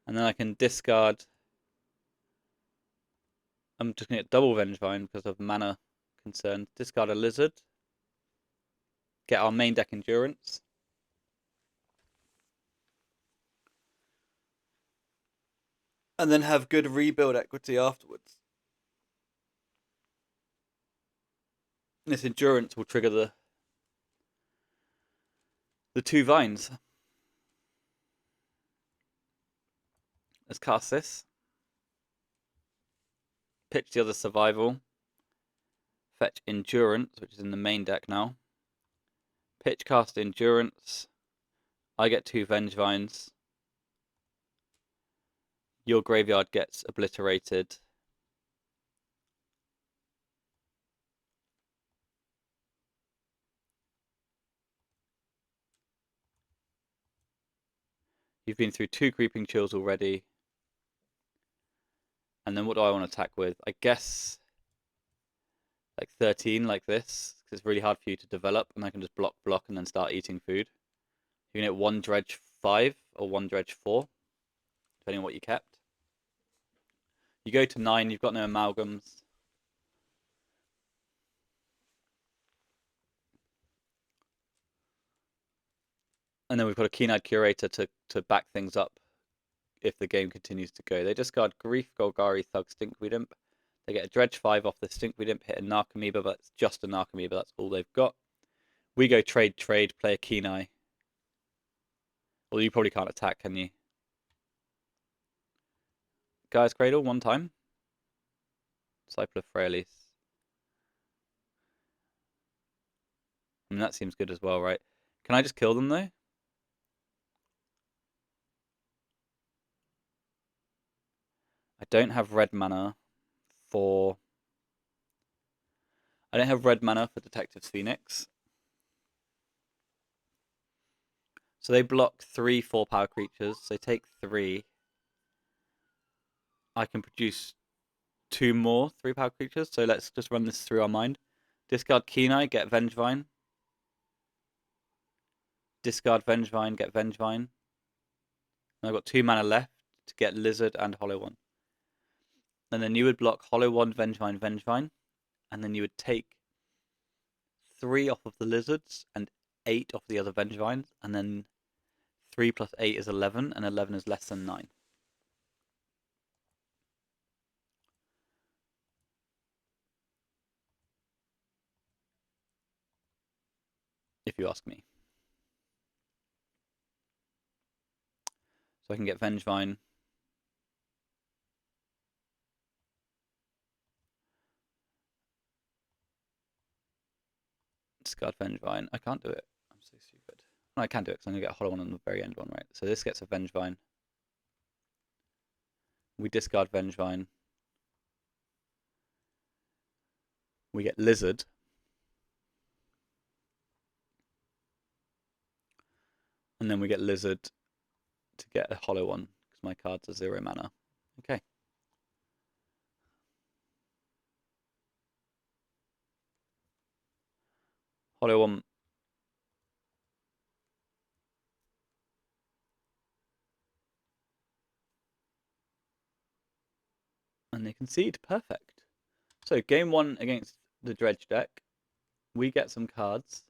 And then I can discard... I'm just going to get double Vengevine because of mana concerns. Discard a Lizard. Get our main deck Endurance. And then have good rebuild equity afterwards. This Endurance will trigger the 2 Vines. Let's cast this. Pitch the other Survival. Fetch Endurance, which is in the main deck now. Pitch cast Endurance. I get 2 Vengevines. Your graveyard gets obliterated. You've been through 2 Creeping Chills already. And then what do I want to attack with? I guess like 13 like this, because it's really hard for you to develop, and I can just block, and then start eating food. You can hit 1 Dredge 5 or 1 Dredge 4, depending on what you kept. You go to 9, you've got no Amalgams. And then we've got a Keen-Eyed Curator to back things up if the game continues to go. They discard Grief, Golgari, Thug, Stinkweed Imp. They get a Dredge 5 off the Stinkweed Imp, hit a Narcomoeba, but it's just a Narcomoeba, that's all they've got. We go trade, play a Keen-Eye. Well, you probably can't attack, can you? Guy's Cradle, 1 time. Disciple of Fraelis. I mean, that seems good as well, right? Can I just kill them, though? I don't have red mana for I don't have red mana for Detective's Phoenix. So they block 3 4-power creatures. So take 3. I can produce 2 more 3-power creatures. So let's just run this through our mind. Discard Kenai, get Vengevine. Discard Vengevine, get Vengevine. And I've got 2 mana left to get Lizard and Hollow One. And then you would block Hollow One, Vengevine, Vengevine. And then you would take 3 off of the Lizards and 8 off the other Vengevines. And then 3 plus 8 is 11, and 11 is less than 9. If you ask me. So I can get Vengevine. Discard Vengevine. I can't do it. I'm so stupid. No, I can do it because I'm going to get a Hollow One on the very end one, right? So this gets a Vengevine. We discard Vengevine. We get Lizard. And then we get Lizard to get a Hollow One because my cards are 0 mana. Okay. Hollow One. And they concede. Perfect. So game 1 against the Dredge deck. We get some cards.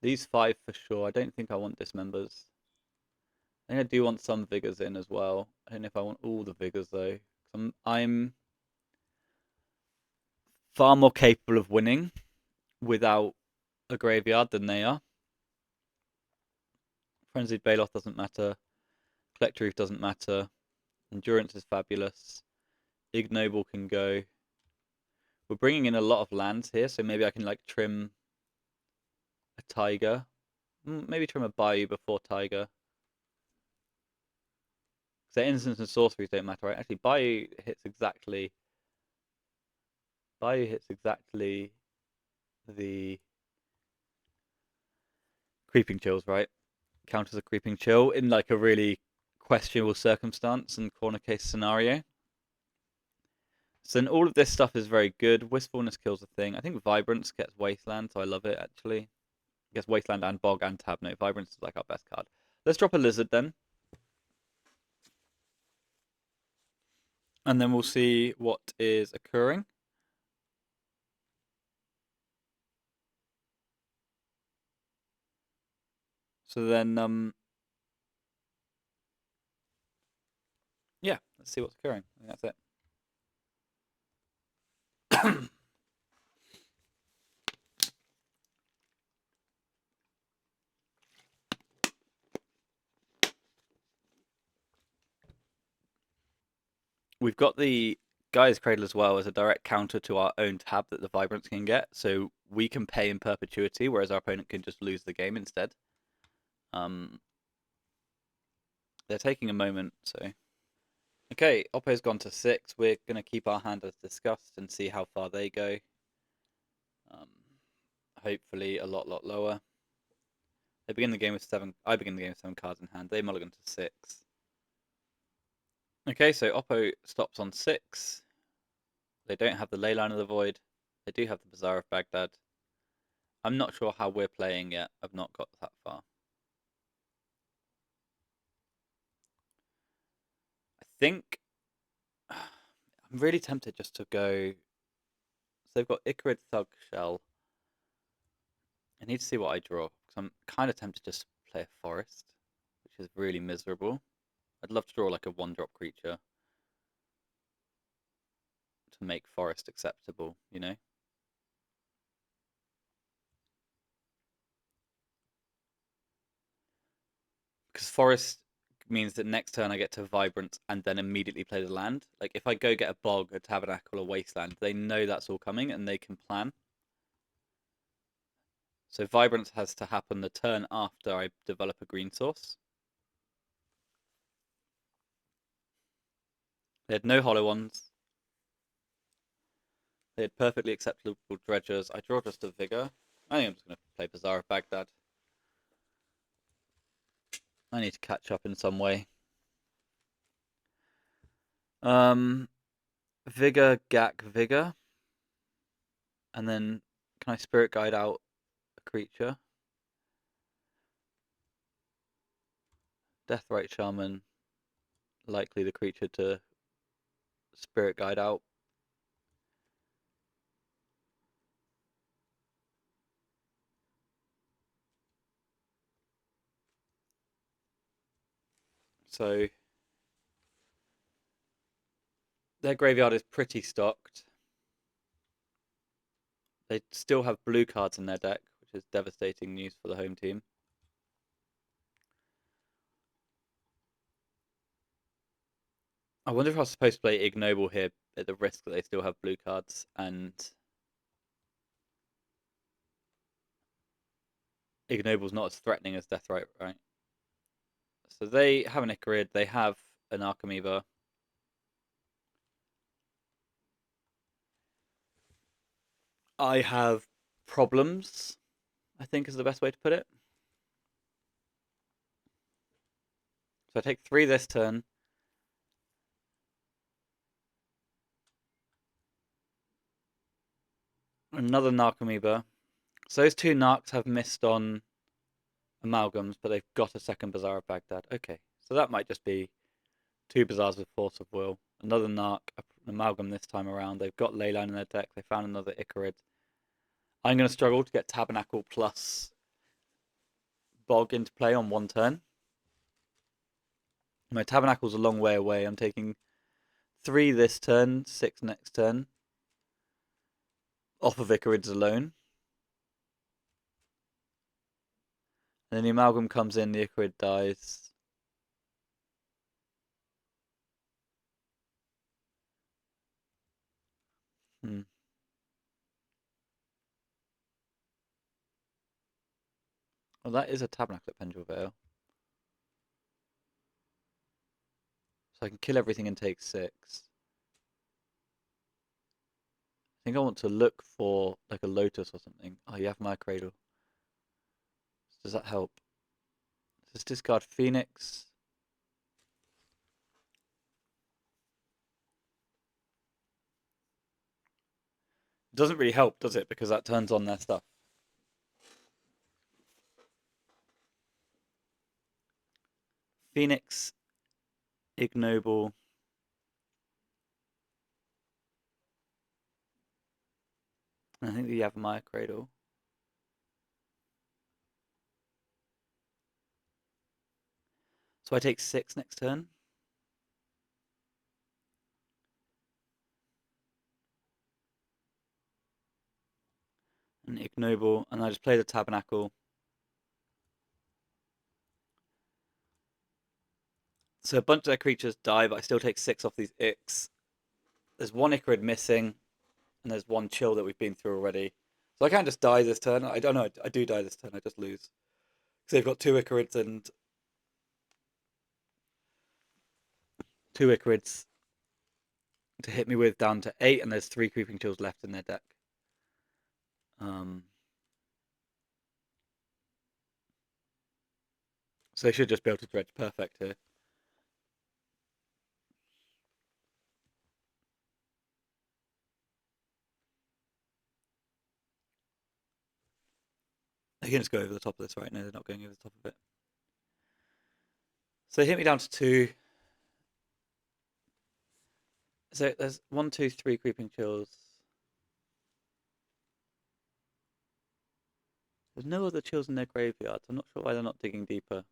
These 5 for sure. I don't think I want Dismembers. I think I do want some Vigors in as well. I don't know if I want all the Vigors though. I'm far more capable of winning without a graveyard than they are. Frenzied Baloth doesn't matter. Collector Reef doesn't matter. Endurance is fabulous. Ignoble can go. We're bringing in a lot of lands here, so maybe I can like trim a Tiger. Maybe trim a Bayou before Tiger. Because their instants and sorceries don't matter, right? Actually, Bayou hits exactly the Creeping Chills, right? Counters a Creeping Chill in like a really questionable circumstance and corner case scenario. So then all of this stuff is very good. Wistfulness kills a thing. I think Vibrance gets Wasteland, so I love it actually. It gets Wasteland and Bog and Tab. No, Vibrance is like our best card. Let's drop a Lizard then. And then we'll see what is occurring. So then, yeah, let's see what's occurring. I think that's it. We've got the Gaia's Cradle as well as a direct counter to our own tab that the Vibrance can get. So we can pay in perpetuity, whereas our opponent can just lose the game instead. They're taking a moment, so. Okay, Oppo's gone to 6. We're going to keep our hand as discussed and see how far they go. Hopefully a lot lower. They begin the game with 7. I begin the game with 7 cards in hand. They mulligan to 6. Okay, so Oppo stops on 6. They don't have the Leyline of the Void. They do have the Bazaar of Baghdad. I'm not sure how we're playing yet. I've not got that far. I think I'm really tempted just to go. So they've got Icarid Thug Shell. I need to see what I draw because I'm kind of tempted to just play a Forest, which is really miserable. I'd love to draw like a 1-drop creature to make Forest acceptable, you know? Because Forest means that next turn I get to Vibrance and then immediately play the land. Like if I go get a Bog, a Tabernacle, a Wasteland, they know that's all coming and they can plan. So Vibrance has to happen the turn after I develop a green source. They had no hollow ones. They had perfectly acceptable dredgers. I draw just a vigor. I think I'm just going to play Bazaar of Baghdad. I need to catch up in some way. Vigor, Gak, Vigor. And then can I Spirit Guide out a creature? Deathrite Shaman. Likely the creature to Spirit Guide out. So their graveyard is pretty stocked. They still have blue cards in their deck, which is devastating news for the home team. I wonder if I was supposed to play Ignoble here at the risk that they still have blue cards, and Ignoble's not as threatening as Deathrite, right? So they have an Icarid, they have an Archimever. I have problems, I think is the best way to put it. So I take 3 this turn. Another Narcomoeba. So those 2 Narcs have missed on amalgams, but they've got a second Bazaar of Baghdad. Okay, so that might just be 2 Bazaars with Force of Will. Another Narc, an amalgam this time around. They've got Leyline in their deck. They found another Icarid. I'm going to struggle to get Tabernacle plus Bog into play on 1 turn. My Tabernacle's a long way away. I'm taking 3 this turn, 6 next turn. Off of Icarids alone. And then the amalgam comes in, the Icarid dies. Well, that is a Tabernacle at Pendrell Vale. So I can kill everything and take 6. I think I want to look for like a Lotus or something. Oh, you have my Cradle. Does that help? Does discard Phoenix? It doesn't really help, does it? Because that turns on their stuff. Phoenix, Ignoble. I think you have my Cradle. So I take 6 next turn. And Ignoble, and I just play the Tabernacle. So a bunch of their creatures die, but I still take 6 off these Icks. There's 1 Icarid missing, and there's 1 chill that we've been through already. So I can't just die this turn. I don't know. I do die this turn. I just lose. Because they've got 2 Icarids and 2 Icarids to hit me with down to 8, and there's 3 Creeping Chills left in their deck. So they should just be able to dredge perfect here. They can just go over the top of this, right? No, they're not going over the top of it. So they hit me down to 2. So there's 1, 2, 3 Creeping Chills. There's no other chills in their graveyards. I'm not sure why they're not digging deeper.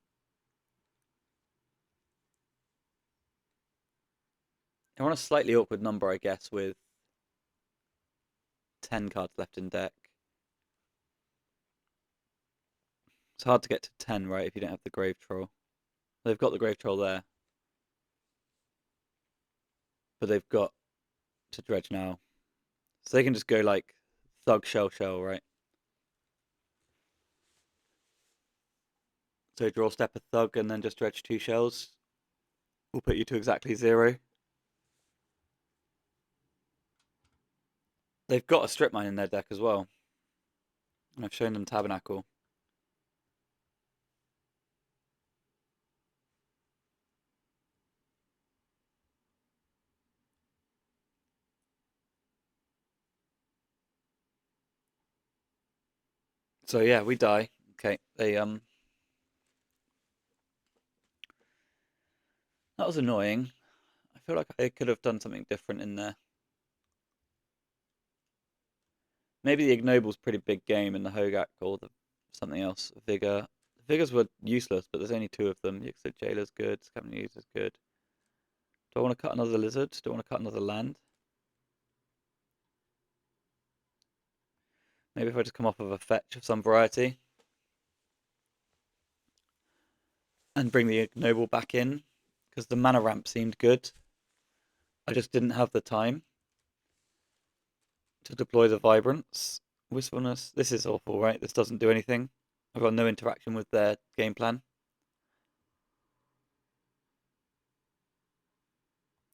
They're on a slightly awkward number, I guess, with 10 cards left in deck. It's hard to get to 10, right, if you don't have the Grave Troll. They've got the Grave Troll there. But they've got to dredge now. So they can just go like Thug, Shell, Shell, right? So draw step a Thug and then just dredge 2 shells. Will put you to exactly 0. They've got a strip mine in their deck as well, and I've shown them Tabernacle. So yeah, we die. Okay, that was annoying. I feel like I could have done something different in there. Maybe the Ignoble's pretty big game in the Hogak or the something else. Vigor. The Vigors were useless, but there's only two of them. Yixo Jailer's good. Scavenging is good. Do I want to cut another lizard? Do I want to cut another land? Maybe if I just come off of a fetch of some variety and bring the Ignoble back in, because the mana ramp seemed good. I just didn't have the time to deploy the Vibrance. Wistfulness. This is awful, right? This doesn't do anything. I've got no interaction with their game plan.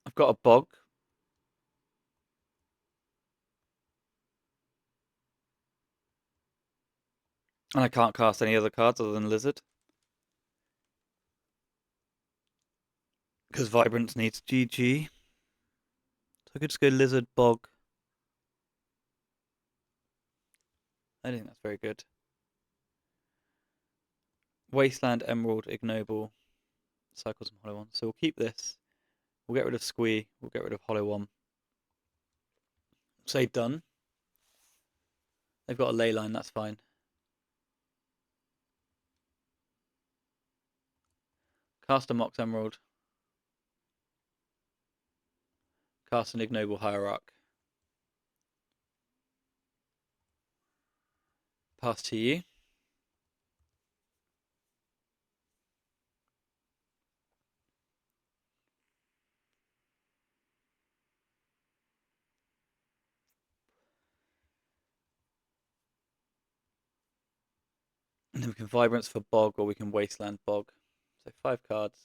I've got a Bog. And I can't cast any other cards other than Lizard. Because Vibrance needs GG. So I could just go Lizard, Bog. I don't think that's very good. Wasteland, Emerald, Ignoble. Cycle some Hollow One. So we'll keep this. We'll get rid of Squee. We'll get rid of Hollow One. Say done. They've got a ley line, that's fine. Cast a Mox Emerald. Cast an Ignoble Hierarch. Pass to you. And then we can Vibrance for Bog, or we can Wasteland Bog. So 5 cards.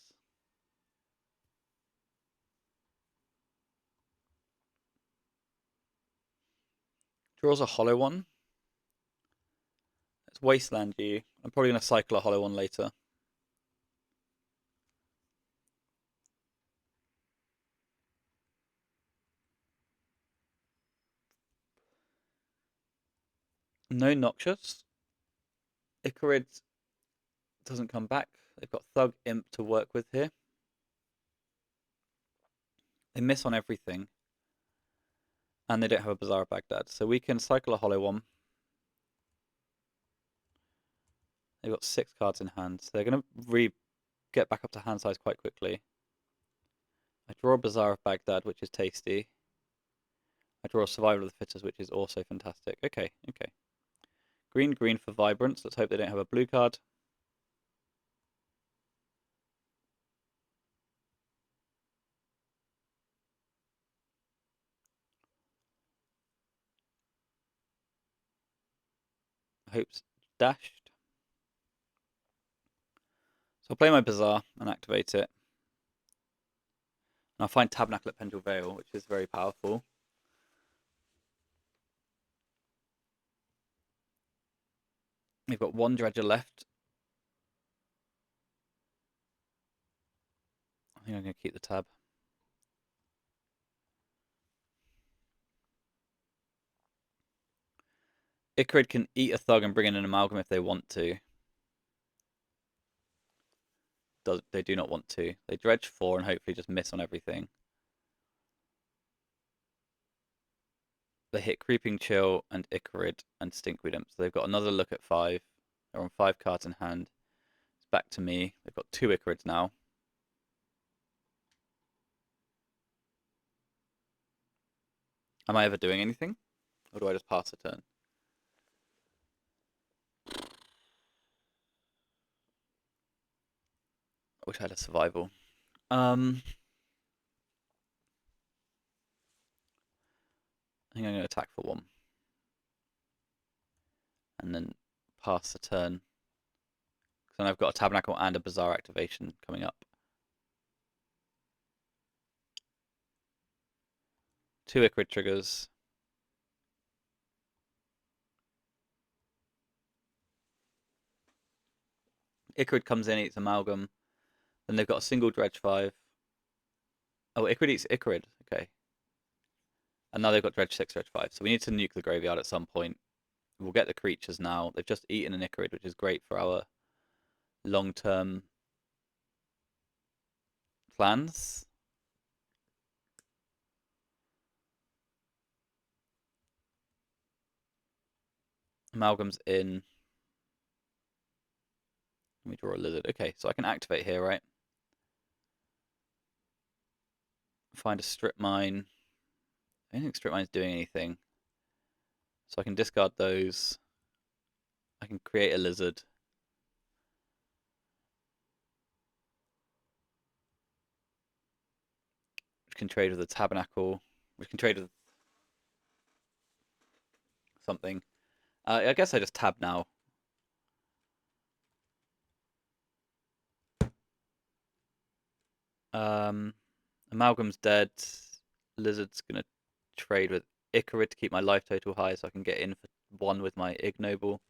Draws a Hollow One. Let's Wasteland you. I'm probably going to cycle a Hollow One later. No Noxious. Icarid doesn't come back. They've got Thug Imp to work with here. They miss on everything. And they don't have a Bazaar of Baghdad. So we can cycle a Hollow One. They've got 6 cards in hand. So they're going to get back up to hand size quite quickly. I draw a Bazaar of Baghdad, which is tasty. I draw a Survival of the Fittest, which is also fantastic. Okay, okay. Green, green for Vibrance. Let's hope they don't have a blue card. Hope's dashed. So I'll play my Bazaar and activate it. And I'll find Tabernacle at Pendle Vale, which is very powerful. We've got 1 Dredger left. I think I'm going to keep the tab. Icarid can eat a Thug and bring in an Amalgam if they want to. They do not want to. They dredge 4 and hopefully just miss on everything. They hit Creeping Chill and Icarid and Stinkweed Imp. So they've got another look at 5. They're on 5 cards in hand. It's back to me. They've got 2 Icarids now. Am I ever doing anything? Or do I just pass the turn? I wish I had a survival. I think I'm going to attack for 1. And then pass the turn. Because then I've got a Tabernacle and a Bazaar activation coming up. 2 Icarid triggers. Icarid comes in, eats Amalgam. Then they've got a single Dredge 5. Oh, Icarid eats Icarid. Okay. And now they've got Dredge 6, Dredge 5. So we need to nuke the graveyard at some point. We'll get the creatures now. They've just eaten an Icarid, which is great for our long-term plans. Amalgam's in. Let me draw a lizard. Okay, so I can activate here, right? Find a strip mine. I don't think strip mine's doing anything. So I can discard those. I can create a lizard. Which can trade with a tabernacle. Which can trade with something. I guess I just tab now. Amalgam's dead. Lizard's gonna trade with Icarid to keep my life total high so I can get in for 1 with my ignoble.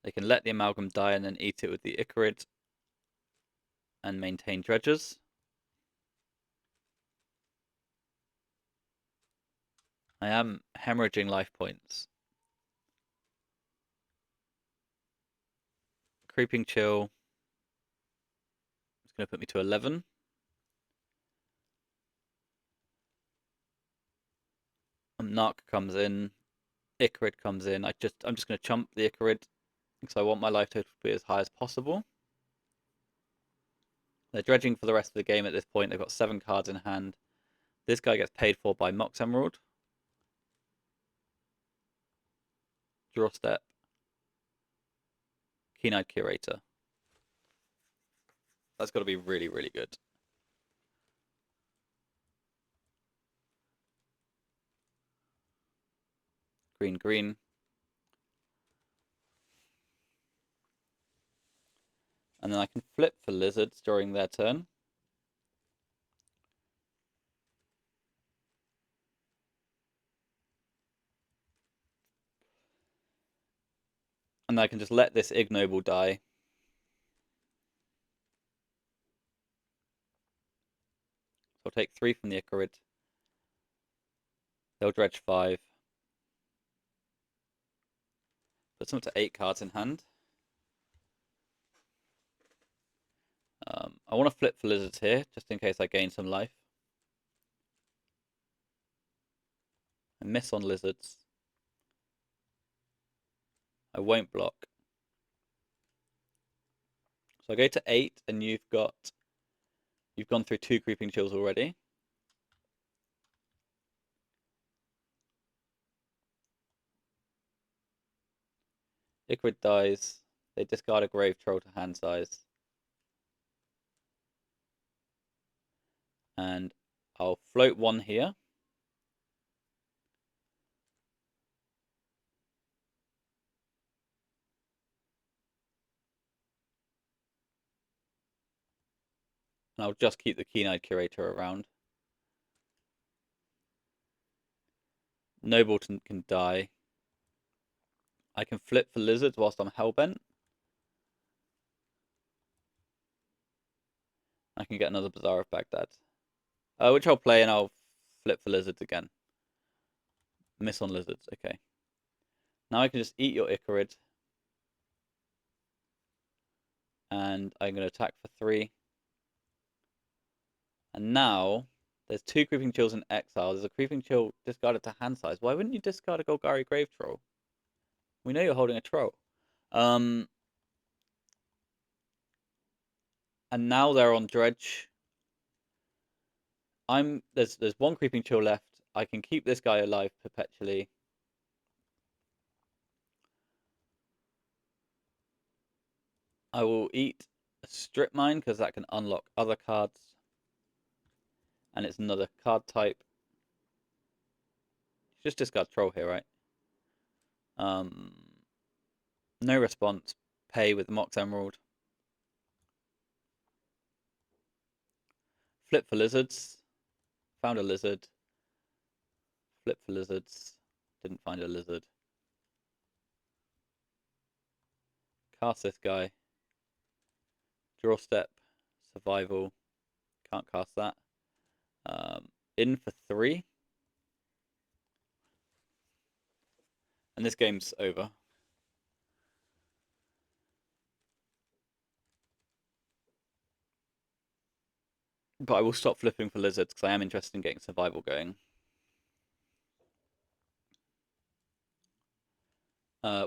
They can let the Amalgam die and then eat it with the Icarid and maintain dredges. I am hemorrhaging life points. Creeping Chill. It's going to put me to 11. Narc comes in. Icarid comes in. I'm just going to chump the Icarid because I want my life total to be as high as possible. They're dredging for the rest of the game at this point. They've got 7 cards in hand. This guy gets paid for by Mox Emerald. Draw step. Keen-Eyed Curator. That's got to be really, really good. Green, green. And then I can flip for lizards during their turn. And I can just let this ignoble die. So I'll take 3 from the Icarid. They'll dredge 5. Puts them up to 8 cards in hand. I want to flip for lizards here, just in case I gain some life. I miss on lizards. I won't block. So I go to 8, and you've gone through 2 Creeping Chills already. Icarid dies. They discard a Grave Troll to hand size. And I'll float 1 here. And I'll just keep the Keen-Eyed Curator around. Nobleton can die. I can flip for lizards whilst I'm hellbent. I can get another Bazaar of Baghdad. Which I'll play and I'll flip for lizards again. Miss on lizards, okay. Now I can just eat your Icarid. And I'm going to attack for 3. And now, there's 2 Creeping Chills in exile. There's a Creeping Chill discarded to hand size. Why wouldn't you discard a Golgari Grave Troll? We know you're holding a troll. And now they're on dredge. There's 1 Creeping Chill left. I can keep this guy alive perpetually. I will eat a Strip Mine because that can unlock other cards. And it's another card type. Just discard troll here, right? No response. Pay with Mox Emerald. Flip for lizards. Found a lizard. Flip for lizards. Didn't find a lizard. Cast this guy. Draw step. Survival. Can't cast that. In for 3. And this game's over. But I will stop flipping for lizards because I am interested in getting survival going.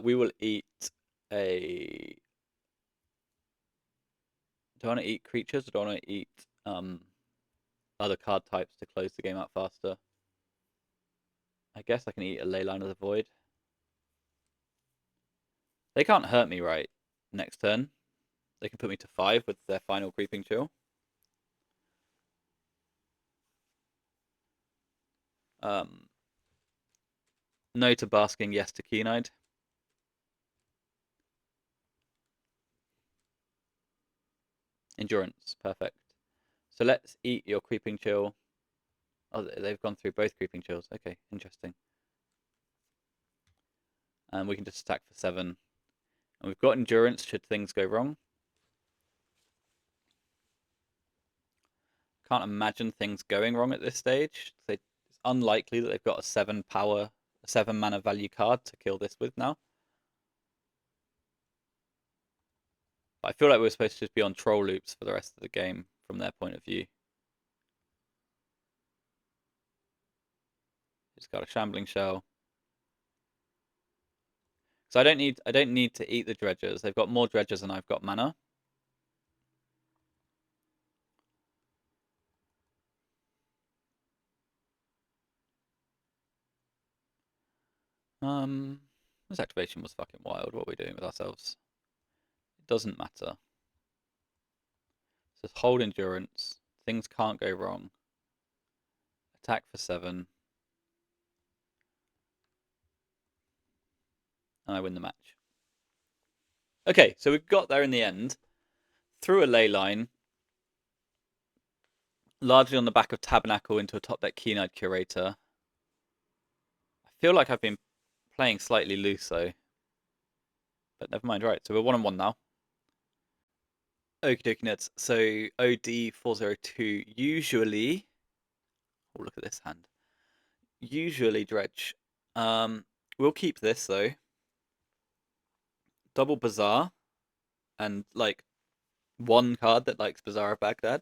We will eat a... Do I want to eat creatures or do I want to eat other card types to close the game out faster? I guess I can eat a Leyline of the Void. They can't hurt me, right? Next turn. They can put me to 5 with their final Creeping Chill. No to Basking, yes to Keen-Eyed. Endurance, perfect. So let's eat your Creeping Chill. Oh, they've gone through both Creeping Chills. Okay, interesting. And we can just attack for 7. And we've got Endurance should things go wrong. Can't imagine things going wrong at this stage. It's unlikely that they've got a 7 mana value card to kill this with now. But I feel like we're supposed to just be on troll loops for the rest of the game from their point of view. It's got a Shambling Shell. So I don't need to eat the dredgers. They've got more dredgers than I've got mana. This activation was fucking wild. What are we doing with ourselves? It doesn't matter. Just hold endurance. Things can't go wrong. Attack for 7. And I win the match. Okay, so we got there in the end. Through a Leyline. Largely on the back of Tabernacle into a top deck Keen-Eyed Curator. I feel like I've been playing slightly loose though. But never mind, right. So we're 1-1 now. Okie dokie nuts. So OD 402 usually. Oh, look at this hand. Usually dredge. We'll keep this though. Double Bazaar. And like one card that likes Bazaar of Baghdad.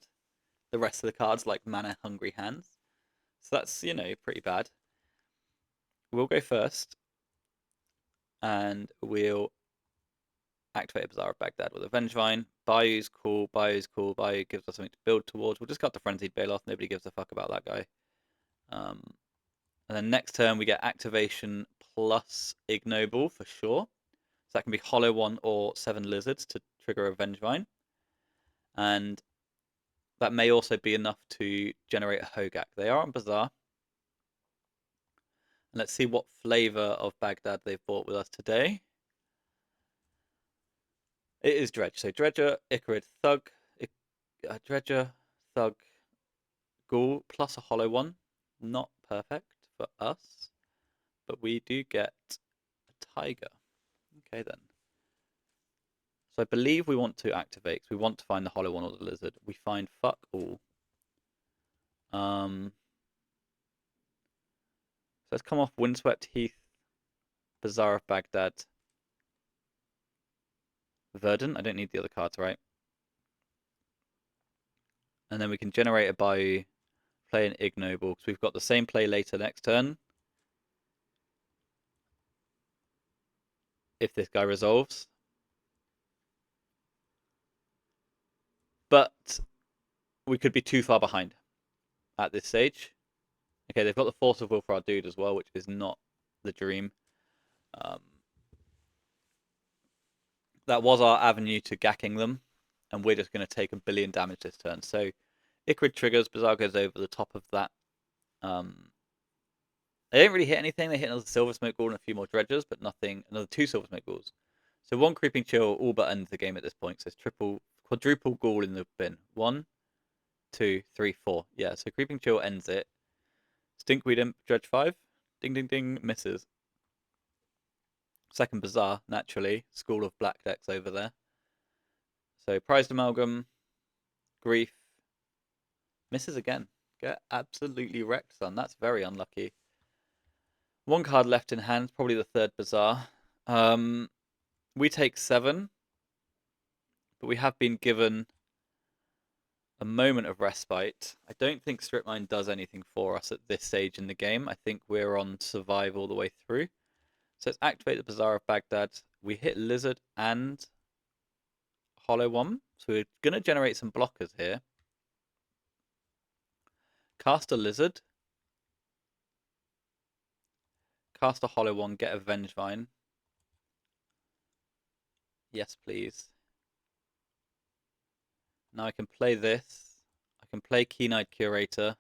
The rest of the cards like mana hungry hands. So that's, pretty bad. We'll go first. And we'll activate a Bazaar of Baghdad with a Vengevine. Bayou's cool. Bayou's cool. Bayou gives us something to build towards. We'll just cut the Frenzied Baloth. Nobody gives a fuck about that guy. And then next turn we get activation plus Ignoble for sure. So that can be Hollow One or 7 Lizards to trigger a Vengevine. And that may also be enough to generate a Hogak. They are on Bazaar. And let's see what flavor of Baghdad they've bought with us today. It is Dredge. So Dredger, Icarid, Thug, Dredger, Thug, Ghoul, plus a Hollow One. Not perfect for us. But we do get a Tiger. Okay then. So I believe we want to activate because we want to find the Hollow One or the Lizard. We find fuck all. So let's come off Windswept Heath, Bazaar of Baghdad, Verdant. I don't need the other cards, right? And then we can generate a Bayou, play an Ignoble because we've got the same play later next turn. If this guy resolves. But we could be too far behind at this stage. Okay, they've got the Force of Will for our dude as well, which is not the dream. That was our avenue to gacking them, and we're just going to take 1 billion damage this turn. So Icarid triggers, Bazaar goes over the top of that. They don't really hit anything. They hit another Silver Smoke Ghoul and a few more Dredgers, but nothing. Another 2 Silver Smoke Ghouls. So 1 Creeping Chill all but ends the game at this point. So it's quadruple Ghoul in the bin. 1, 2, 3, 4. Yeah, so Creeping Chill ends it. Stinkweed Imp, Dredge 5. Ding, ding, ding. Misses. Second Bazaar, naturally. School of black decks over there. So Prized Amalgam, Grief. Misses again. Get absolutely wrecked, son. That's very unlucky. One card left in hand, probably the third Bazaar. We take 7, but we have been given a moment of respite. I don't think Strip Mine does anything for us at this stage in the game. I think we're on survive all the way through. So let's activate the Bazaar of Baghdad. We hit Lizard and Hollow One. So we're going to generate some blockers here. Cast a Lizard. Cast a Hollow One, get a Vengevine. Yes, please. Now I can play this. I can play Keen-Eyed Curator.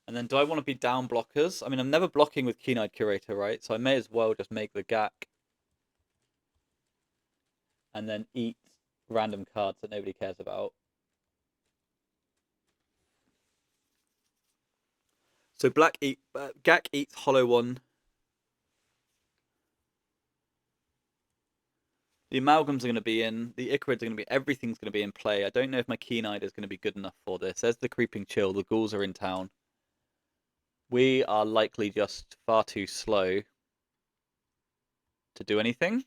And then do I want to be down blockers? I mean, I'm never blocking with Keen-Eyed Curator, right? So I may as well just make the Gak. And then eat random cards that nobody cares about. So Gak eats Hollow One. The Amalgams are going to be in. The Icarids are going to be. Everything's going to be in play. I don't know if my Keen-Eyed is going to be good enough for this. There's the Creeping Chill. The Ghouls are in town. We are likely just far too slow to do anything.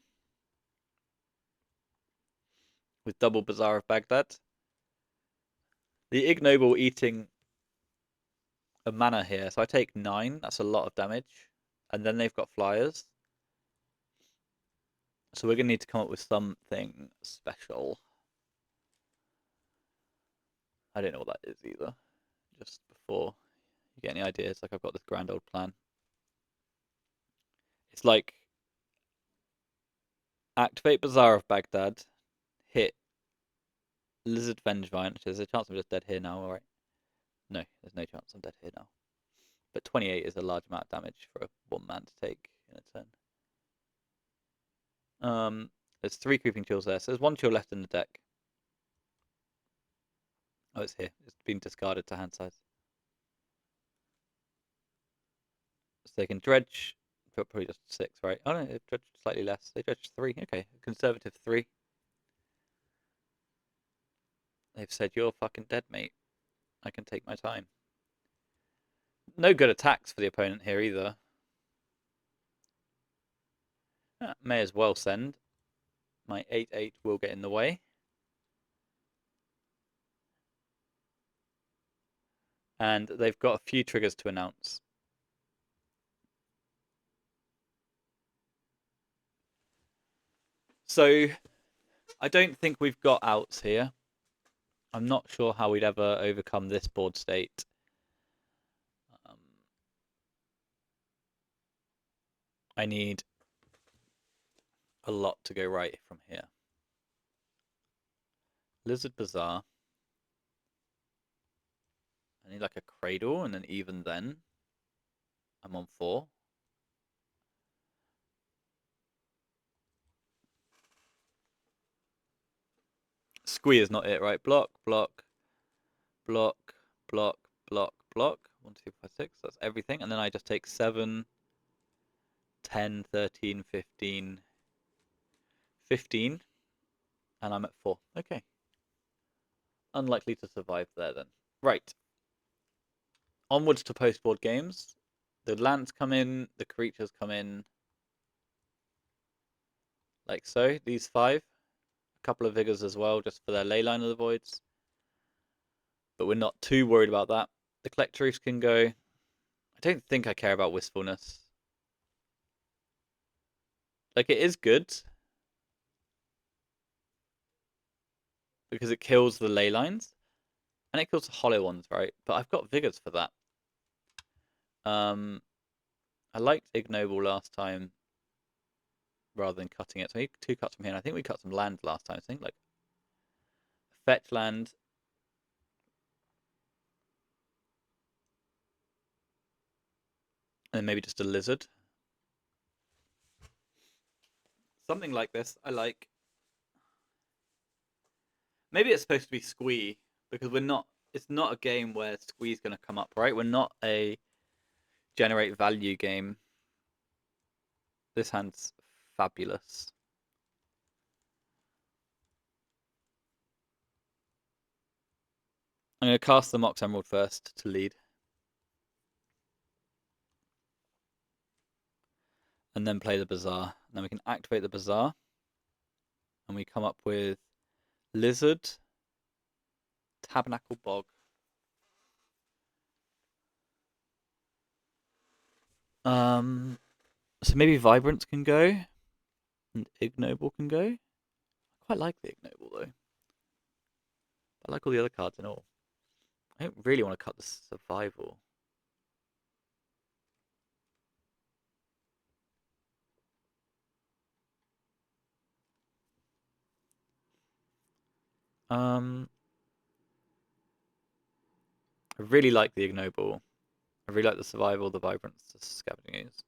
With double Bazaar of Baghdad. The Ignoble eating a mana here. So I take 9. That's a lot of damage. And then they've got flyers. So we're going to need to come up with something special. I don't know what that is either. Just before you get any ideas, like I've got this grand old plan. It's like activate Bazaar of Baghdad, hit Lizard Vengevine. There's a chance I'm just dead here now, alright? No, there's no chance I'm dead here now. But 28 is a large amount of damage for a 1-man to take in a turn. There's 3 Creeping Chills there, so there's 1 chill left in the deck. Oh, it's here. It's been discarded to hand size. So they can dredge, probably just 6, right? Oh no, they've dredged slightly less. They dredged 3. Okay, conservative 3. They've said, you're fucking dead, mate. I can take my time. No good attacks for the opponent here either. May as well send. My 8/8 will get in the way. And they've got a few triggers to announce. So I don't think we've got outs here. I'm not sure how we'd ever overcome this board state. I need a lot to go right from here. Lizard Bazaar. I need like a Cradle, and then even then, I'm on 4. Squee is not it, right? Block, block, block, block, block, block. 1, 2, 5, 6. That's everything. And then I just take 7, 10, 13, 15, 15. And I'm at 4. Okay. Unlikely to survive there then. Right. Onwards to post-board games. The lands come in, the creatures come in. Like so. These 5. A couple of Vigors as well, just for their Leyline of the Voids. But we're not too worried about that. The Collector Reefs can go. I don't think I care about Wistfulness. Like, it is good. Because it kills the Leylines. And it kills the hollow ones, right? But I've got Vigors for that. I liked Ignoble last time rather than cutting it. So I need 2 cuts from here. And I think we cut some land last time. I think like fetch land. And then maybe just a lizard. Something like this I like. Maybe it's supposed to be Squee, because it's not a game where Squee's going to come up, right? We're not a generate value game. This hand's fabulous. I'm going to cast the Mox Emerald first to lead. And then play the Bazaar. And then we can activate the Bazaar. And we come up with Lizard, Tabernacle Bog. So maybe Vibrance can go. And Ignoble can go. I quite like the Ignoble though. I like all the other cards and all. I don't really want to cut the Survival. I really like the Ignoble. I really like the Survival, the Vibrance, the Scavenging Ooze.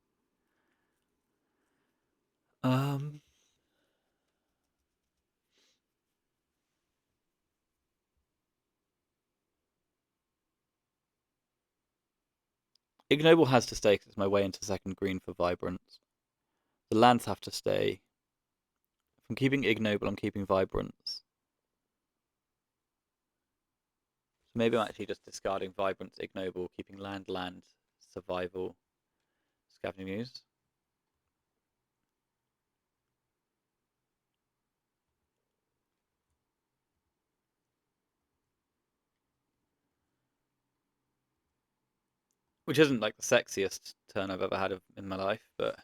Ignoble has to stay because it's my way into second green for Vibrance. The lands have to stay. If I'm keeping Ignoble, I'm keeping Vibrance. So maybe I'm actually just discarding Vibrance, Ignoble, keeping land, Survival, Scavenging Ooze. Which isn't like the sexiest turn I've ever had in my life, but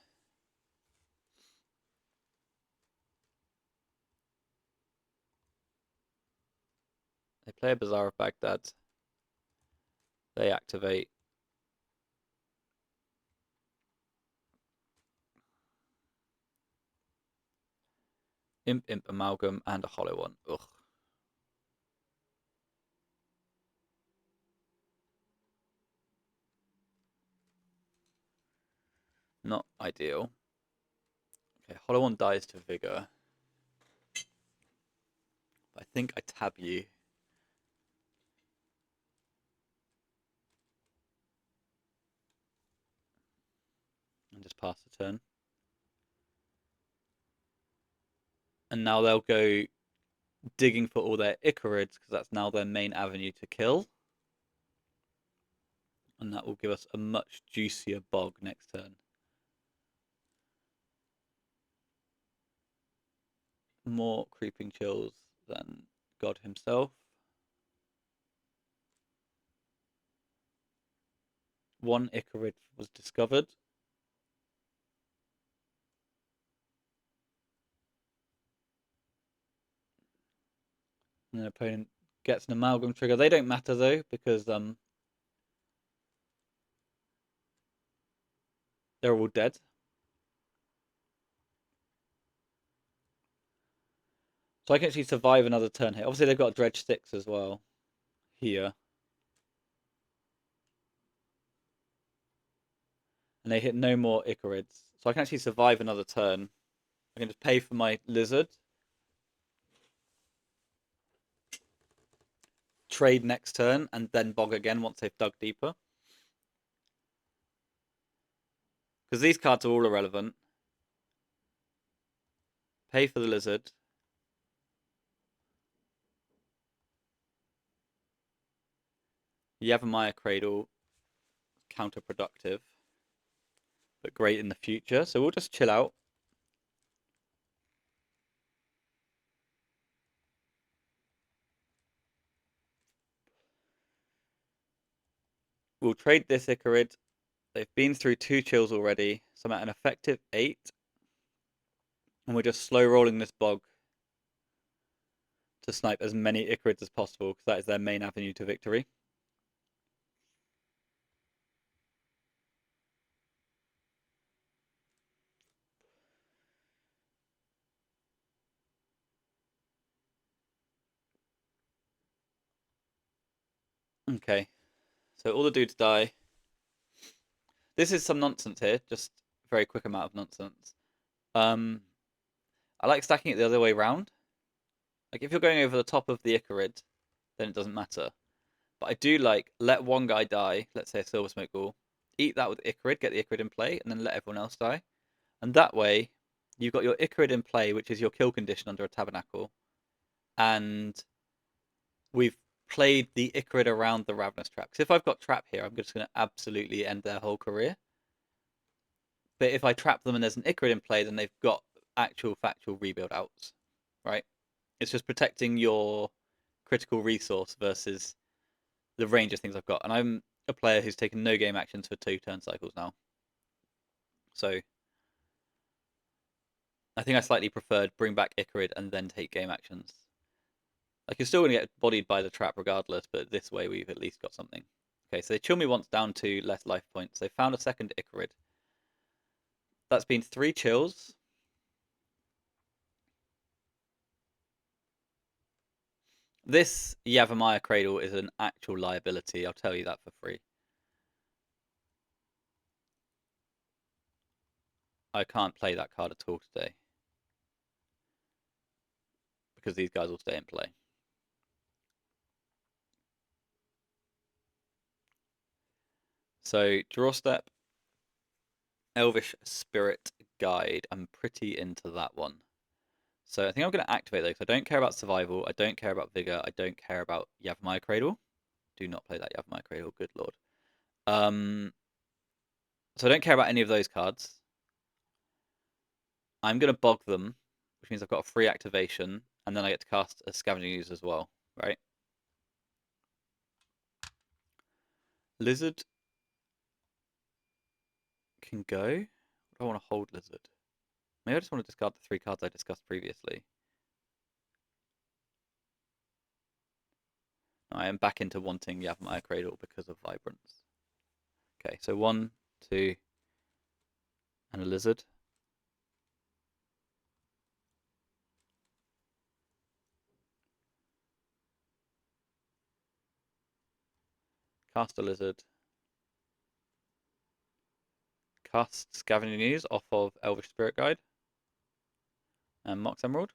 they play a Bazaar of Baghdad. They activate. Imp, Amalgam, and a hollow one. Ugh. Not ideal. Okay, hollow one dies to Vigor. I think I tab you. And just pass the turn. And now they'll go digging for all their Icarids, because that's now their main avenue to kill. And that will give us a much juicier bog next turn. More creeping chills than God himself. One Icarid was discovered. And the opponent gets an Amalgam trigger. They don't matter though, because they're all dead. So I can actually survive another turn here. Obviously they've got Dredge 6 as well here. And they hit no more Icarids. So I can actually survive another turn. I can just pay for my Lizard. Trade next turn, and then bog again once they've dug deeper. Because these cards are all irrelevant. Pay for the Lizard. Yavimaya Cradle. Counterproductive. But great in the future. So we'll just chill out. We'll trade this Icarid. They've been through 2 chills already. So I'm at an effective 8. And we're just slow rolling this bog to snipe as many Icarids as possible, because that is their main avenue to victory. Okay. So all the dudes die. This is some nonsense here, just a very quick amount of nonsense. I like stacking it the other way around. Like if you're going over the top of the Icarid, then it doesn't matter. But I do like let one guy die, let's say a Silver Smoke Ghoul, eat that with Icarid, get the Icarid in play, and then let everyone else die. And that way, you've got your Icarid in play, which is your kill condition under a Tabernacle, and we've played the Icarid around the Ravenous Trap. Because if I've got Trap here, I'm just going to absolutely end their whole career. But if I trap them and there's an Icarid in play, then they've got actual factual rebuild outs, right? It's just protecting your critical resource versus the range of things I've got. And I'm a player who's taken no game actions for 2 turn cycles now. So I think I slightly preferred bring back Icarid and then take game actions. Like, you're still going to get bodied by the trap regardless, but this way we've at least got something. Okay, so they chill me once down to less life points. They found a second Icarid. That's been 3 chills. This Yavimaya Cradle is an actual liability, I'll tell you that for free. I can't play that card at all today, because these guys will stay in play. So, draw step, Elvish Spirit Guide. I'm pretty into that one. So I think I'm going to activate those. I don't care about survival. I don't care about vigor. I don't care about Yavimaya Cradle. Do not play that Yavimaya Cradle. Good lord. So I don't care about any of those cards. I'm going to bog them, which means I've got a free activation, and then I get to cast a Scavenging Ooze as well, right? Lizard can go. Or do I want to hold Lizard? Maybe I just want to discard the 3 cards I discussed previously. I am back into wanting Yavimaya Cradle because of Vibrance. Okay, so 1, 2, and a Lizard. Cast a Lizard. Cast Scavenging Ooze off of Elvish Spirit Guide. And Mox Emerald.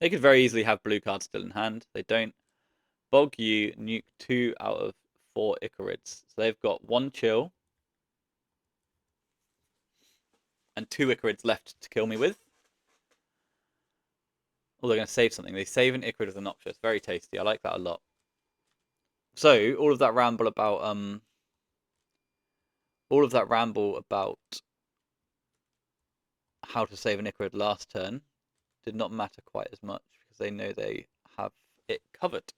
They could very easily have blue cards still in hand. They don't. Bog you, nuke 2 out of 4 Icarids. So they've got 1 chill and 2 Icarids left to kill me with. Oh, they're going to save something. They save an Icarid with a Noxious. Very tasty. I like that a lot. So all of that ramble about how to save an Icarid last turn did not matter quite as much because they know they have it covered.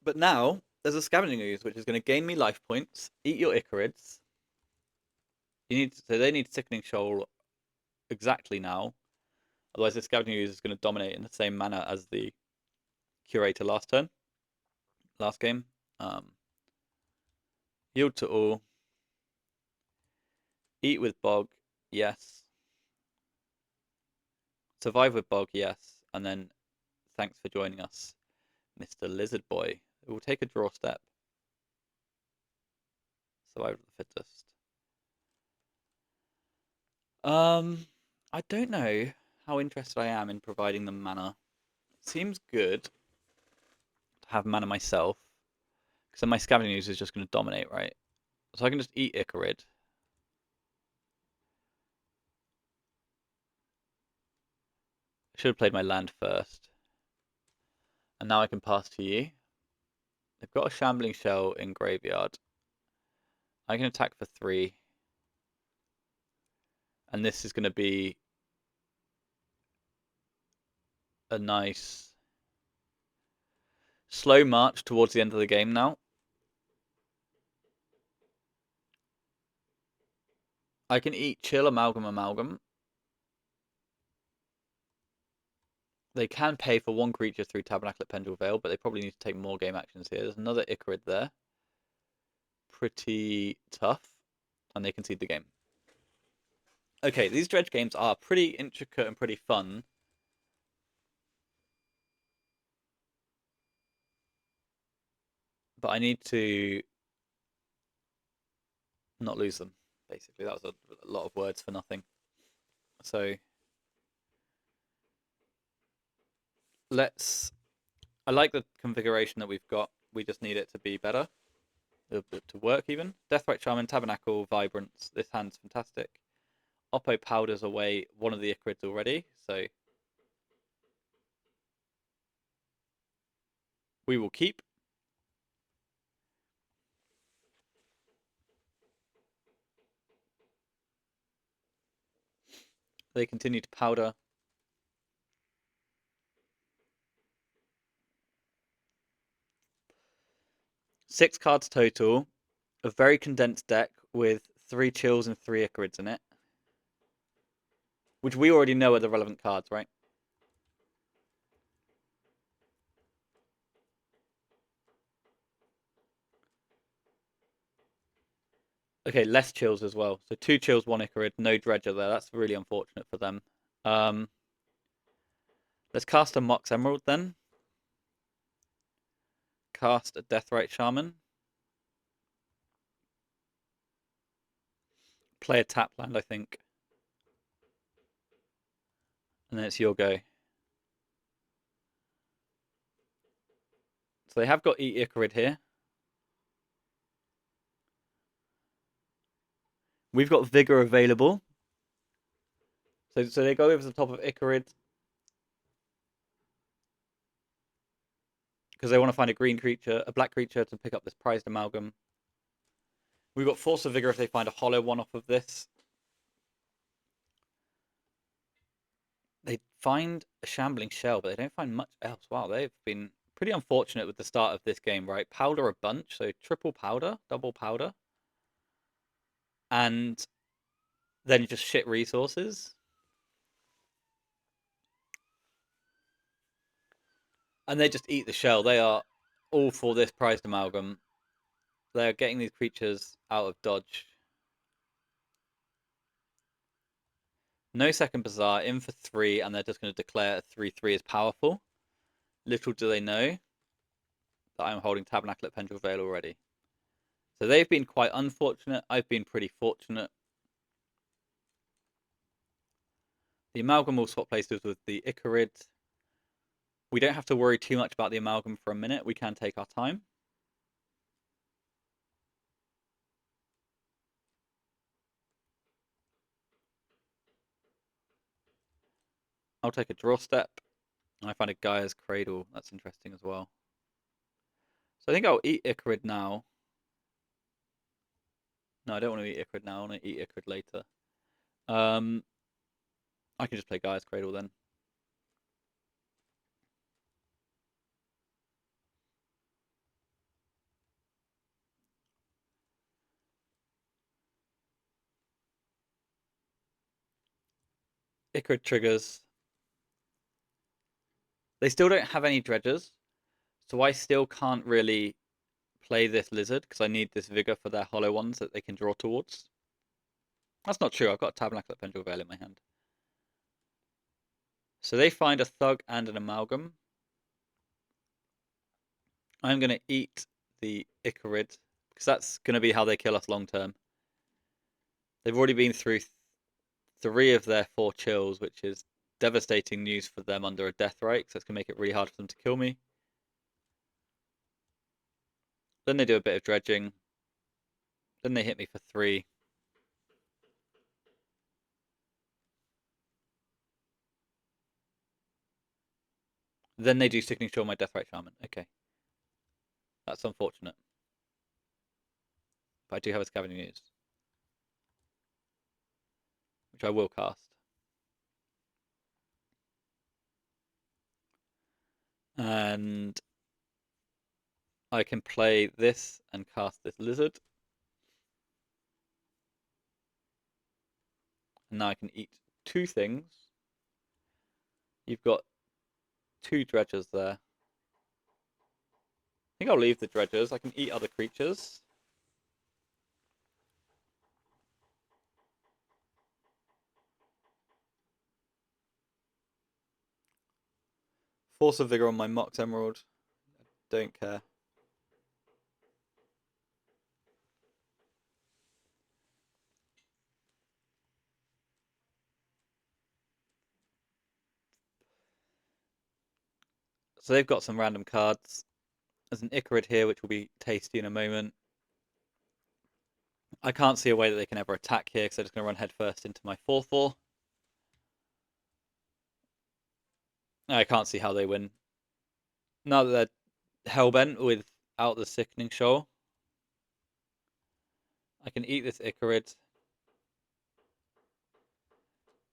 But now there's a Scavenging Ooze which is going to gain me life points, eat your Icarids. So they need Sickening Shoal exactly now. Otherwise, the Scavenging Ooze is going to dominate in the same manner as the Curator last game. Yield to all. Eat with Bog, yes. Survive with Bog, yes. And then, thanks for joining us, Mr. Lizard Boy. We'll take a draw step. Survive with the Fittest. I don't know how interested I am in providing them mana. It seems good to have mana myself, because then my Scavenging Ooze is just going to dominate, right? So I can just eat Icarid. I should have played my land first. And now I can pass to you. They've got a Shambling Shell in graveyard. I can attack for 3. And this is going to be a nice slow march towards the end of the game now. I can eat Chill, Amalgam. They can pay for 1 creature through Tabernacle at Pendule Vale, but they probably need to take more game actions here. There's another Icarid there. Pretty tough. And they concede the game. Okay, these dredge games are pretty intricate and pretty fun. But I need to not lose them, basically. That was a, lot of words for nothing. So I like the configuration that we've got. We just need it to be better, to work even. Deathrite Shaman, Tabernacle, Vibrance. This hand's fantastic. Oppo powders away one of the Icarids already, so we will keep. They continue to powder. Six cards total. A very condensed deck with 3 chills and 3 Icarids in it. Which we already know are the relevant cards, right? Okay, less chills as well. So 2 chills, 1 Icarid, no Dredger there. That's really unfortunate for them. Let's cast a Mox Emerald then. Cast a Deathrite Shaman. Play a tap land, I think. And then it's your go. So they have got Eat Icarid here. We've got Vigor available. So they go over the top of Icarid. Because they want to find a green creature, a black creature to pick up this prized amalgam. We've got Force of Vigor if they find a hollow one off of this. They find a Shambling Shell, but they don't find much else. Wow, they've been pretty unfortunate with the start of this game, right? Powder a bunch, so triple powder, double powder. And then just shit resources. And they just eat the shell. They are all for this prized amalgam. They're getting these creatures out of dodge. No second Bazaar, in for 3, and they're just going to declare 3/3 as powerful. Little do they know that I'm holding Tabernacle at Pendrell Vale already. So they've been quite unfortunate. I've been pretty fortunate. The Amalgam will swap places with the Icarid. We don't have to worry too much about the Amalgam for a minute. We can take our time. I'll take a draw step. I find a Gaia's Cradle. That's interesting as well. So I think I'll eat Icarid now. No, I don't want to eat Icarid now. I want to eat Icarid later. I can just play Gaia's Cradle then. Icarid triggers. They still don't have any dredgers, so I still can't really play this lizard because I need this vigor for their hollow ones that they can draw towards. That's not true. I've got a Tabernacle at Pendrell Vale in my hand. So they find a Thug and an Amalgam. I'm going to eat the Icarid because that's going to be how they kill us long term. They've already been through 3 of their 4 chills, which is devastating news for them under a death right, so it's going to make it really hard for them to kill me. Then they do a bit of dredging. Then they hit me for 3. Then they do Signature on my Deathrite Shaman. Okay. That's unfortunate. But I do have a Scavenging Ooze, which I will cast. And I can play this and cast this Lizard. And now I can eat 2 things. You've got 2 dredgers there. I think I'll leave the dredgers. I can eat other creatures. Force of Vigor on my Mox Emerald. Don't care. So they've got some random cards. There's an Icarid here, which will be tasty in a moment. I can't see a way that they can ever attack here, because they're just going to run headfirst into my 4/4. I can't see how they win. Now that they're hellbent without the Sickening Shoal, I can eat this Icarid.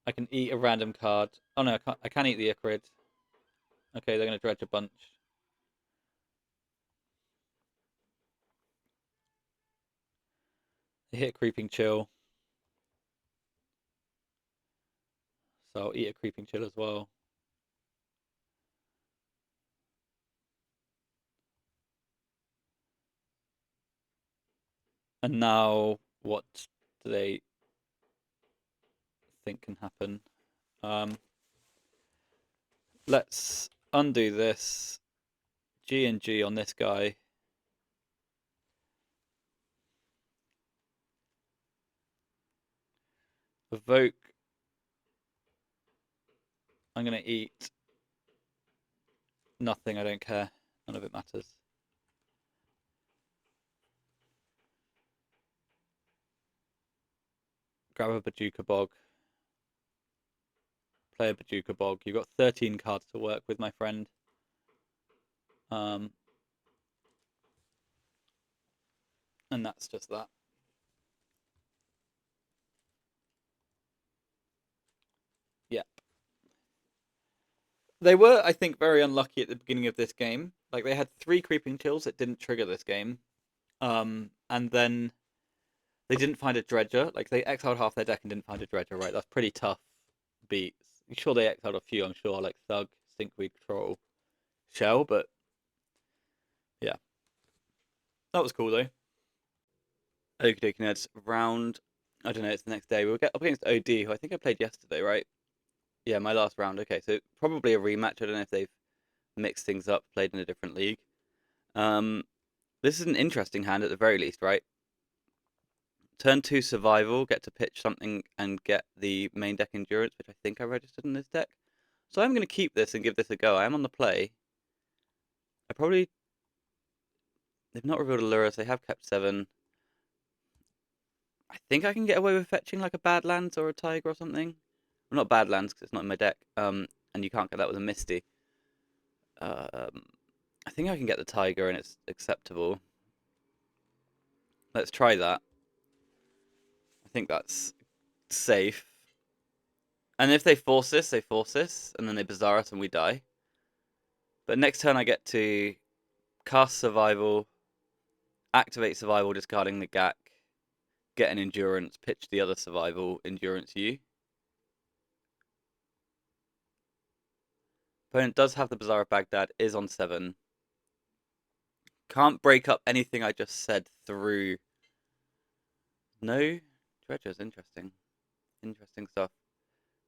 I can eat a random card. Oh no, I can eat the Icarid. Okay, they're going to dredge a bunch. They hit Creeping Chill. So I'll eat a Creeping Chill as well. And now, what do they think can happen? Let's undo this. G and G on this guy. Evoke. I'm going to eat nothing. I don't care. None of it matters. Grab a Bajuka Bog. Play a Bajuka Bog. You've got 13 cards to work with, my friend. And that's just that. Yep. They were, I think, very unlucky at the beginning of this game. Like, they had 3 Creeping Chills that didn't trigger this game. And then they didn't find a Dredger. Like, they exiled half their deck and didn't find a Dredger, right? That's pretty tough beats. I'm sure they exiled a few, I'm sure, like Thug, Stinkweed, Troll, Shell, but yeah. That was cool, though. Okie dokie, Neds. Round, I don't know, it's the next day. We'll get up against OD, who I think I played yesterday, right? Yeah, my last round. Okay, so probably a rematch. I don't know if they've mixed things up, played in a different league. This is an interesting hand at the very least, right? Turn 2 survival, get to pitch something and get the main deck endurance, which I think I registered in this deck. So I'm going to keep this and give this a go. I am on the play. They've not revealed a Lurus, they have kept 7. I think I can get away with fetching like a Badlands or a Tiger or something. Well, not Badlands because it's not in my deck. And you can't get that with a Misty. I think I can get the Tiger and it's acceptable. Let's try that. I think that's safe. And if they force this, they force this, and then they Bazaar us and we die. But next turn I get to cast Survival, activate Survival, discarding the GAC, get an Endurance, pitch the other Survival, Endurance you. Opponent does have the Bazaar of Baghdad, is on 7. Can't break up anything I just said through. No Dredgers, interesting. Interesting stuff.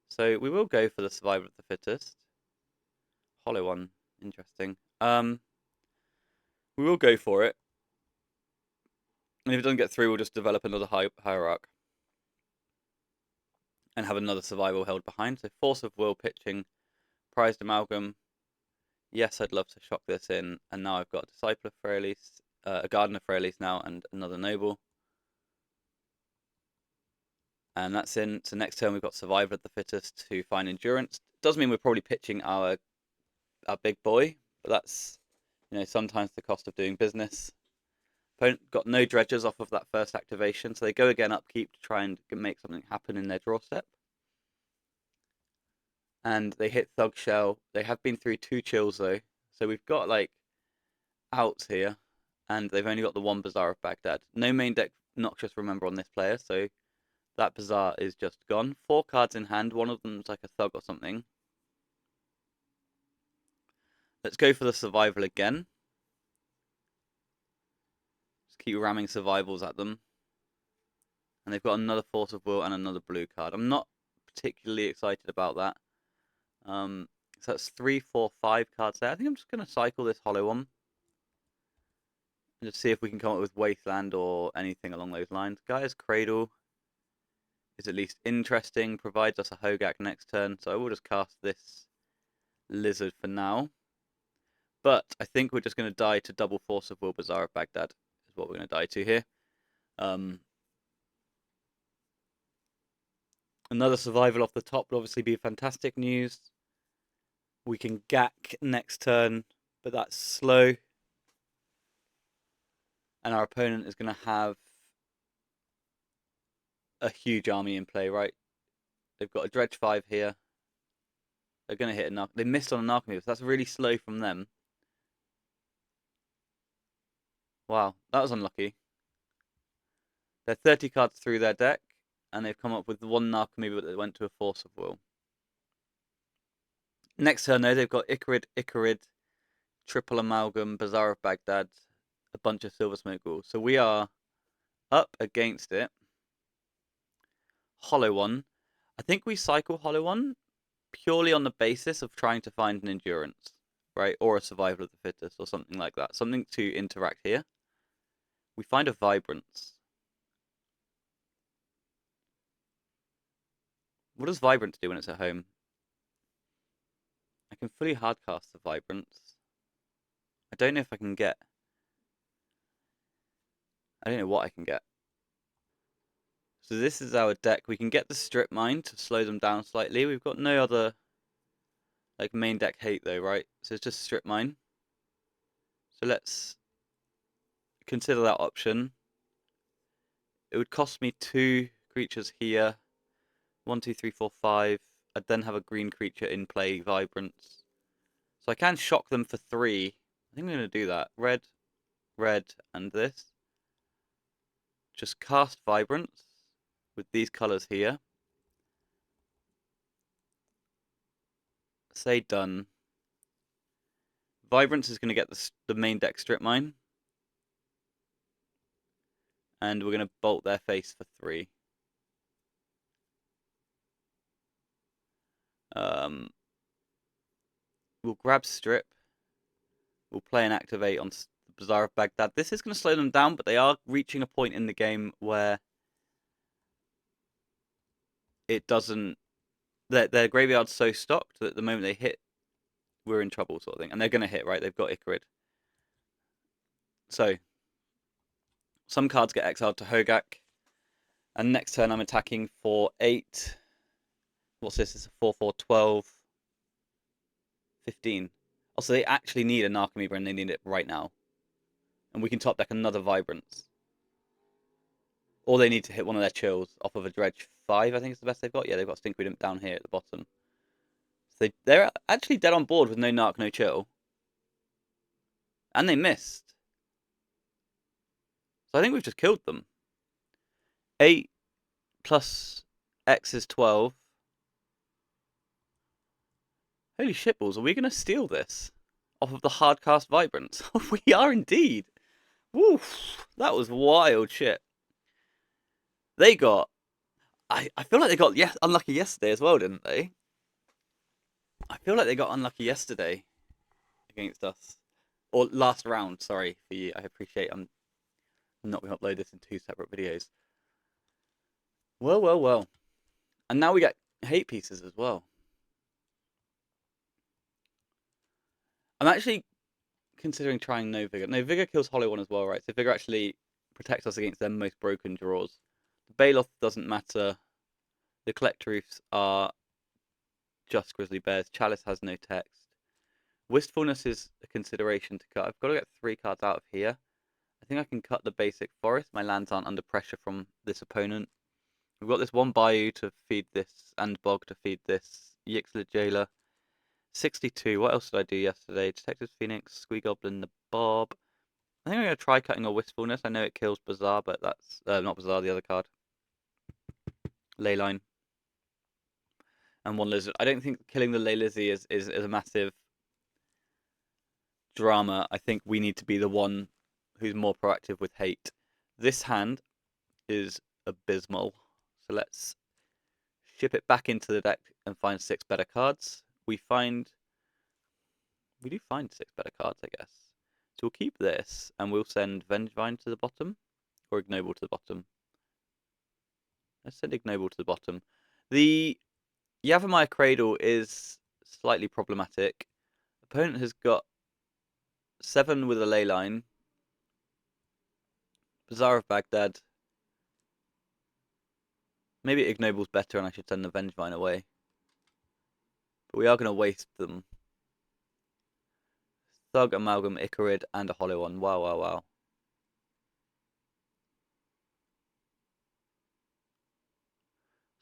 So we will go for the Survival of the Fittest. Hollow one, interesting. We will go for it. And if it doesn't get through, we'll just develop another hierarch. And have another survival held behind. So Force of Will pitching, Prized Amalgam. Yes, I'd love to shock this in. And now I've got a Disciple of Freyalise, a Garden of Freyalise now, and another Noble. And that's in. So next turn we've got Survivor of the Fittest to find Endurance. Does mean we're probably pitching our big boy, but that's, sometimes the cost of doing business. Opponent got no Dredgers off of that first activation, so they go again upkeep to try and make something happen in their draw step. And they hit Thug Shell. They have been through 2 chills though, so we've got like outs here, and they've only got the 1 Bazaar of Baghdad. No main deck Noxious, remember, on this player, so that Bazaar is just gone. 4 cards in hand, one of them's like a Thug or something. Let's go for the Survival again. Just keep ramming Survivals at them. And they've got another Force of Will and another blue card. I'm not particularly excited about that. So that's 3, 4, 5 cards there. I think I'm just going to cycle this hollow one. And just see if we can come up with Wasteland or anything along those lines. Gaia's Cradle is at least interesting. Provides us a Hogak next turn. So I will just cast this Lizard for now. But I think we're just going to die to double Force of Will Bazaar of Baghdad, is what we're going to die to here. Another survival off the top would obviously be fantastic news. We can gack next turn, but that's slow. And our opponent is going to have a huge army in play, right? They've got a Dredge 5 here. They're going to hit a Narc. They missed on a Narc move, so that's really slow from them. Wow, that was unlucky. They're 30 cards through their deck, and they've come up with one Narc move that went to a Force of Will. Next turn, though, they've got Icarid, Triple Amalgam, Bazaar of Baghdad, a bunch of Silver Smoke Ghouls. So we are up against it. Hollow One. I think we cycle Hollow One purely on the basis of trying to find an Endurance, right? Or a Survival of the Fittest, or something like that. Something to interact here. We find a Vibrance. What does Vibrance do when it's at home? I can fully hardcast the Vibrance. I don't know if I can get... I don't know what I can get. So this is our deck. We can get the Strip Mine to slow them down slightly. We've got no other like main deck hate though, right? So it's just Strip Mine. So let's consider that option. It would cost me 2 creatures here. 1, 2, 3, 4, 5. I'd then have a green creature in play, Vibrance. So I can shock them for 3. I think I'm going to do that. Red, red, and this. Just cast Vibrance with these colours here. Say done. Vibrance is going to get the main deck Strip Mine. And we're going to bolt their face for 3. We'll grab Strip. We'll play and activate on the Bazaar of Baghdad. This is going to slow them down, but they are reaching a point in the game where it doesn't... Their graveyard's so stocked that the moment they hit, we're in trouble, sort of thing. And they're going to hit, right? They've got Icarid. So, some cards get exiled to Hogak. And next turn I'm attacking for 8. What's this? It's a 4, 4, 12, 15. Also, they actually need a Narcomoeba and they need it right now. And we can top deck another Vibrance. Or they need to hit one of their chills off of a Dredge 5, I think is the best they've got. Yeah, they've got Stinkweed Imp down here at the bottom. So they're actually dead on board with no Narc, no chill. And they missed. So I think we've just killed them. 8 plus X is 12. Holy shitballs, are we going to steal this off of the hardcast Vibrance? We are indeed. Woof, that was wild shit. They got... I feel like they got unlucky yesterday as well, didn't they? I feel like they got unlucky yesterday against us. Or last round, sorry for you. I appreciate I'm not going to upload this in 2 separate videos. Well, well, well. And now we get hate pieces as well. I'm actually considering trying No Vigor. No, Vigor kills Hollow One as well, right? So Vigor actually protects us against their most broken draws. The Baloth doesn't matter. The Collect Roofs are just Grizzly Bears. Chalice has no text. Wistfulness is a consideration to cut. I've got to get 3 cards out of here. I think I can cut the basic forest. My lands aren't under pressure from this opponent. We've got this one Bayou to feed this, and Bog to feed this. Yixlid Jailer. 62. What else did I do yesterday? Detective Phoenix, Squee Goblin, the Bob. I think I'm going to try cutting a Wistfulness. I know it kills Bazaar, but that's not Bazaar, the other card. Leyline. And 1 Lizard. I don't think killing the Ley Lizzie is a massive drama. I think we need to be the one who's more proactive with hate. This hand is abysmal. So let's ship it back into the deck and find 6 better cards. We do find 6 better cards, I guess. So we'll keep this and we'll send Vengevine to the bottom or Ignoble to the bottom. Let's send Ignoble to the bottom. The Yavimaya Cradle is slightly problematic. Opponent has got 7 with a ley line. Bazaar of Baghdad. Maybe Ignoble's better and I should send the Vengevine away. But we are going to waste them. Thug, Amalgam, Icarid, and a Hollow one. Wow, wow, wow.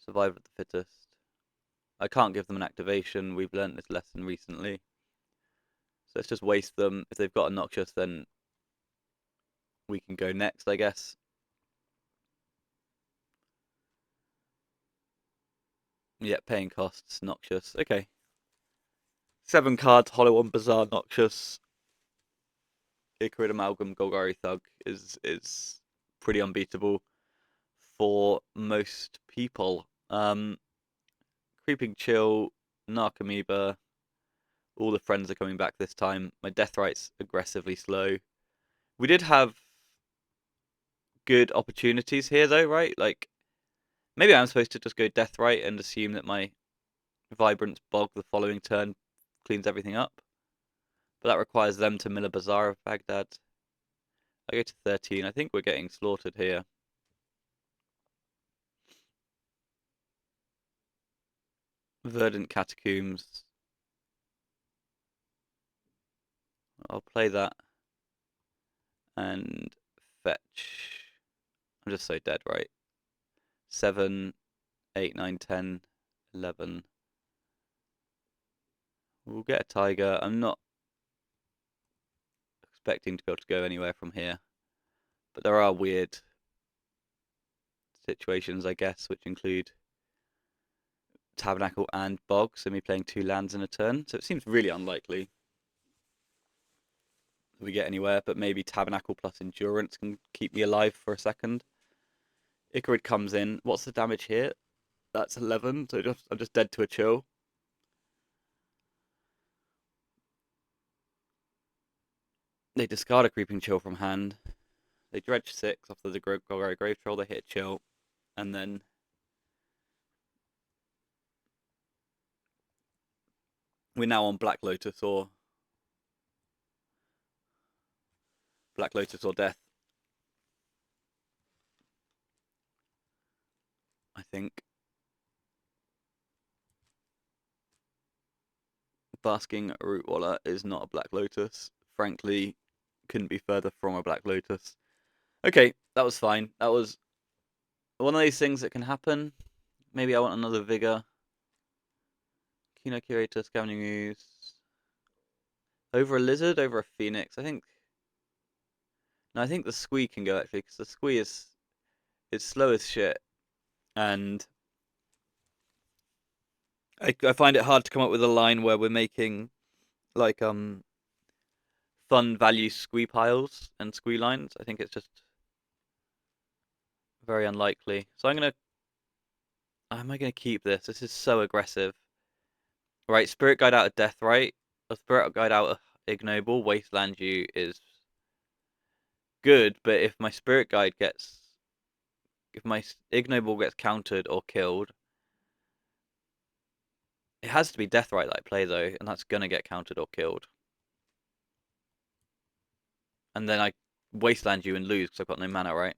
Survivor of the Fittest. I can't give them an activation. We've learnt this lesson recently. So let's just waste them. If they've got a Noxious, then we can go next, I guess. Yeah, paying costs, Noxious. Okay. 7 cards, Hollow one, Bazaar, Noxious. Icarid, Amalgam, Golgari, Thug is pretty unbeatable for most people. Creeping Chill, Narcomoeba, all the friends are coming back this time. My Deathrite's aggressively slow. We did have good opportunities here though, right? Like, maybe I'm supposed to just go Deathrite and assume that my Vibrance Bog the following turn cleans everything up. But that requires them to mill a Bazaar of Baghdad. I go to 13. I think we're getting slaughtered here. Verdant Catacombs. I'll play that. And fetch. I'm just so dead, right? 7, 8, 9, 10, 11. We'll get a Tiger. I'm not expecting to be able to go anywhere from here. But there are weird situations, I guess, which include Tabernacle and Bog, so me playing 2 lands in a turn. So it seems really unlikely that we get anywhere, but maybe Tabernacle plus Endurance can keep me alive for a second. Icarid comes in. What's the damage here? That's 11, so I'm just dead to a chill. They discard a Creeping Chill from hand. They dredge 6 off the Golgari Grave Troll. They hit chill, and then we're now on Black Lotus or Death. I think. Basking Rootwaller is not a Black Lotus. Frankly, couldn't be further from a Black Lotus. Okay, that was fine. That was one of those things that can happen. Maybe I want another Vigor. Kino Curator, Scavenging Ooze. Over a Lizard, over a Phoenix. I think the Squee can go actually, because the Squee is slow as shit. And I find it hard to come up with a line where we're making like fun value Squee piles and Squee lines. I think it's just very unlikely. So am I gonna keep this? This is so aggressive. Right, Spirit Guide out of Deathrite. A Spirit Guide out of Ignoble. Wasteland you is good, but if my Ignoble gets countered or killed, it has to be Deathrite that I play though, and that's gonna get countered or killed. And then I Wasteland you and lose because I've got no mana, right?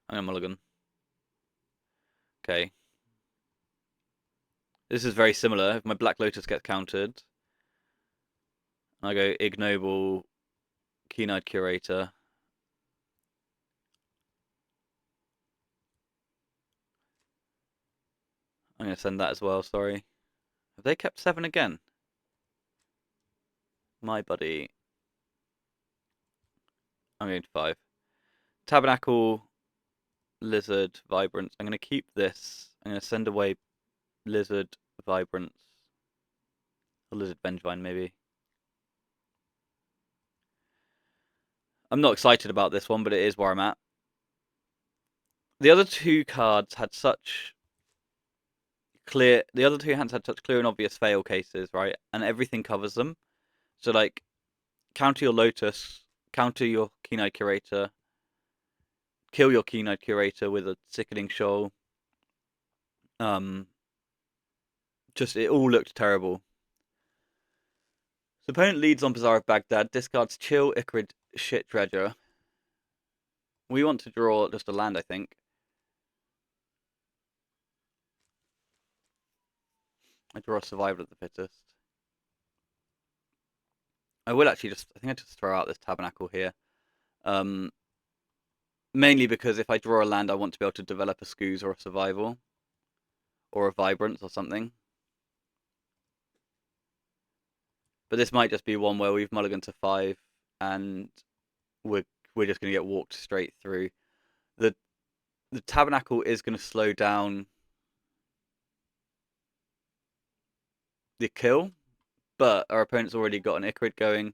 I'm gonna mulligan. Okay. This is very similar. If my Black Lotus gets countered, I go Ignoble, Keen-Eyed Curator. I'm gonna send that as well, sorry. Have they kept 7 again? My buddy. I'm going to 5. Tabernacle, Lizard, Vibrance. I'm going to keep this. I'm going to send away Lizard, Vibrance. Or Lizard Vengevine, maybe. I'm not excited about this one, but it is where I'm at. The other 2 cards had such clear... The other 2 hands had such clear and obvious fail cases, right? And everything covers them. So, like, counter your Lotus, counter your Keen-Eyed Curator, kill your Keen-Eyed Curator with a Sickening Shoal. Just, it all looked terrible. So opponent leads on Bazaar of Baghdad, discards Chill, Icarid, Shit Dredger. We want to draw just a land, I think. I draw a Survival of the Fittest. I will actually I think I just throw out this Tabernacle here. Mainly because if I draw a land, I want to be able to develop a Scooze or a Survival. Or a Vibrance or something. But this might just be one where we've mulliganed to 5 and we're just going to get walked straight through. The Tabernacle is going to slow down the kill, but our opponent's already got an Icarid going.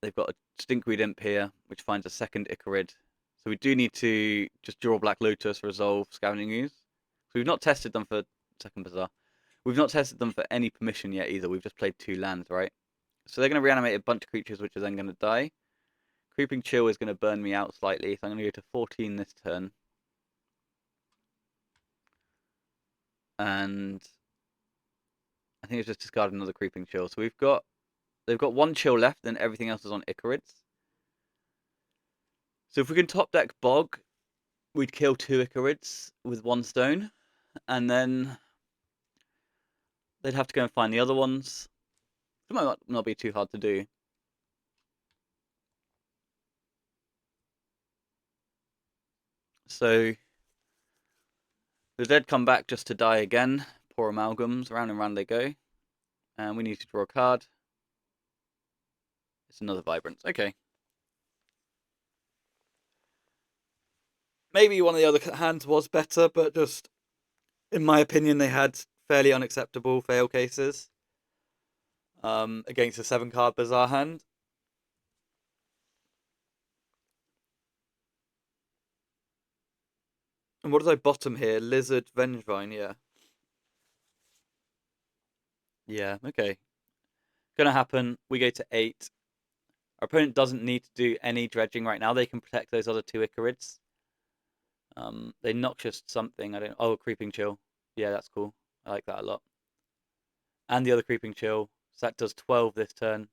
They've got a Stinkweed Imp here, which finds a second Icarid. So we do need to just draw Black Lotus, resolve Scavenging Ooze. So we've not tested them for second Bazaar. We've not tested them for any permission yet either. We've just played 2 lands, right? So they're going to reanimate a bunch of creatures, which are then going to die. Creeping Chill is going to burn me out slightly, so I'm going to go to 14 this turn. And I think it's just discard another Creeping Chill. So they've got 1 Chill left, then everything else is on Icarids. So if we can top deck Bog, we'd kill 2 Icarids with 1 stone, and then they'd have to go and find the other ones. It might not be too hard to do. So the dead come back just to die again. Poor amalgams, round and round they go. And we need to draw a card. It's another Vibrance. Okay. Maybe one of the other hands was better, but just, in my opinion, they had fairly unacceptable fail cases against a 7-card Bazaar hand. And what did I bottom here? Lizard, Vengevine, yeah. Yeah, okay. Gonna happen. We go to 8. Our opponent doesn't need to do any dredging right now. They can protect those other 2 Icarids. They Noxious something. Oh, Creeping Chill. Yeah, that's cool. I like that a lot. And the other Creeping Chill. So that does 12 this turn.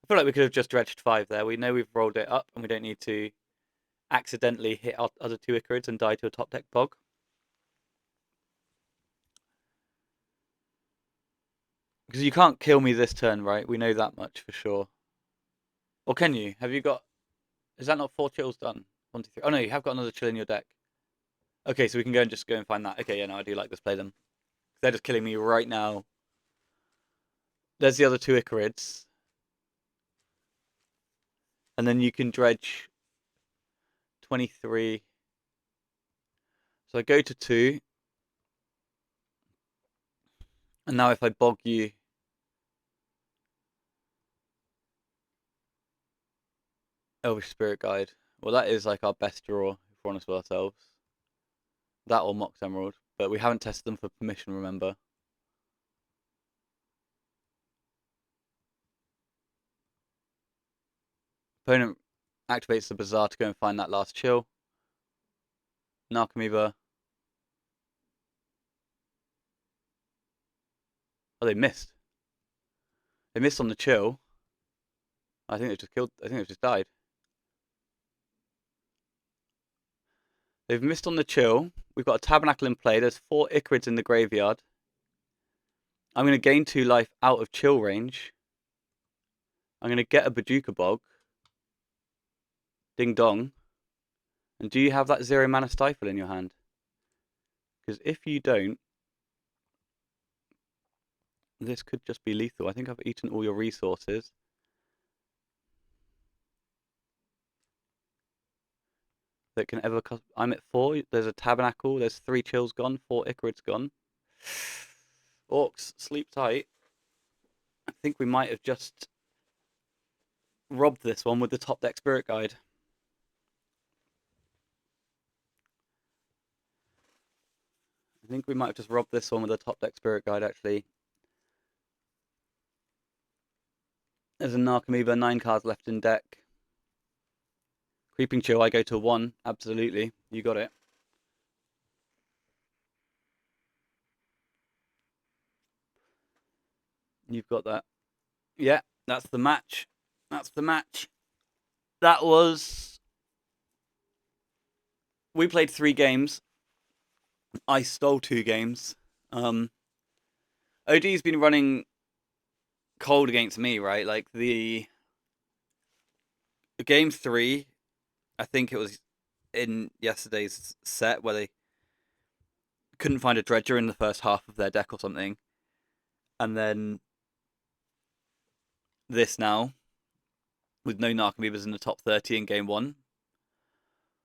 I feel like we could have just dredged 5 there. We know we've rolled it up and we don't need to accidentally hit our other 2 Icarids and die to a top deck Bog. Because you can't kill me this turn, right? We know that much for sure. Or can you? Have you got... Is that not 4 chills done? 1, 2, 3. Oh no, you have got another chill in your deck. Okay, so we can just go and find that. Okay, yeah, no, I do like this play then. They're just killing me right now. There's the other 2 Icarids. And then you can dredge 23. So I go to 2. And now if I bog you... Elvish Spirit Guide. Well, that is like our best draw, if we're honest with ourselves. That or Mox Emerald. But we haven't tested them for permission, remember. Opponent activates the Bazaar to go and find that last chill. Narcomoeba. Oh, they missed. They missed on the chill. I think they've just killed. I think they've just died. They've missed on the chill. We've got a Tabernacle in play. There's 4 Icarids in the graveyard. I'm going to gain 2 life out of chill range. I'm going to get a Bajuka Bog. Ding dong. And do you have that 0 mana Stifle in your hand? Because if you don't, this could just be lethal. I think I've eaten all your resources. That can ever... I'm at 4. There's a Tabernacle. There's 3 chills gone. 4 Icarids gone. Orcs, sleep tight. I think we might have just robbed this one with the top deck Spirit Guide. I think we might have just robbed this one with the top deck Spirit Guide, actually. There's a Narcomoeba, 9 cards left in deck. Creeping Chill, I go to 1. Absolutely. You got it. You've got that. Yeah, that's the match. That's the match. That was. We played 3 games. I stole 2 games. OD's been running cold against me, right? Like the game 3, I think it was in yesterday's set where they couldn't find a dredger in the first half of their deck or something, and then this now with no Narcomoebas in the top 30 in game 1.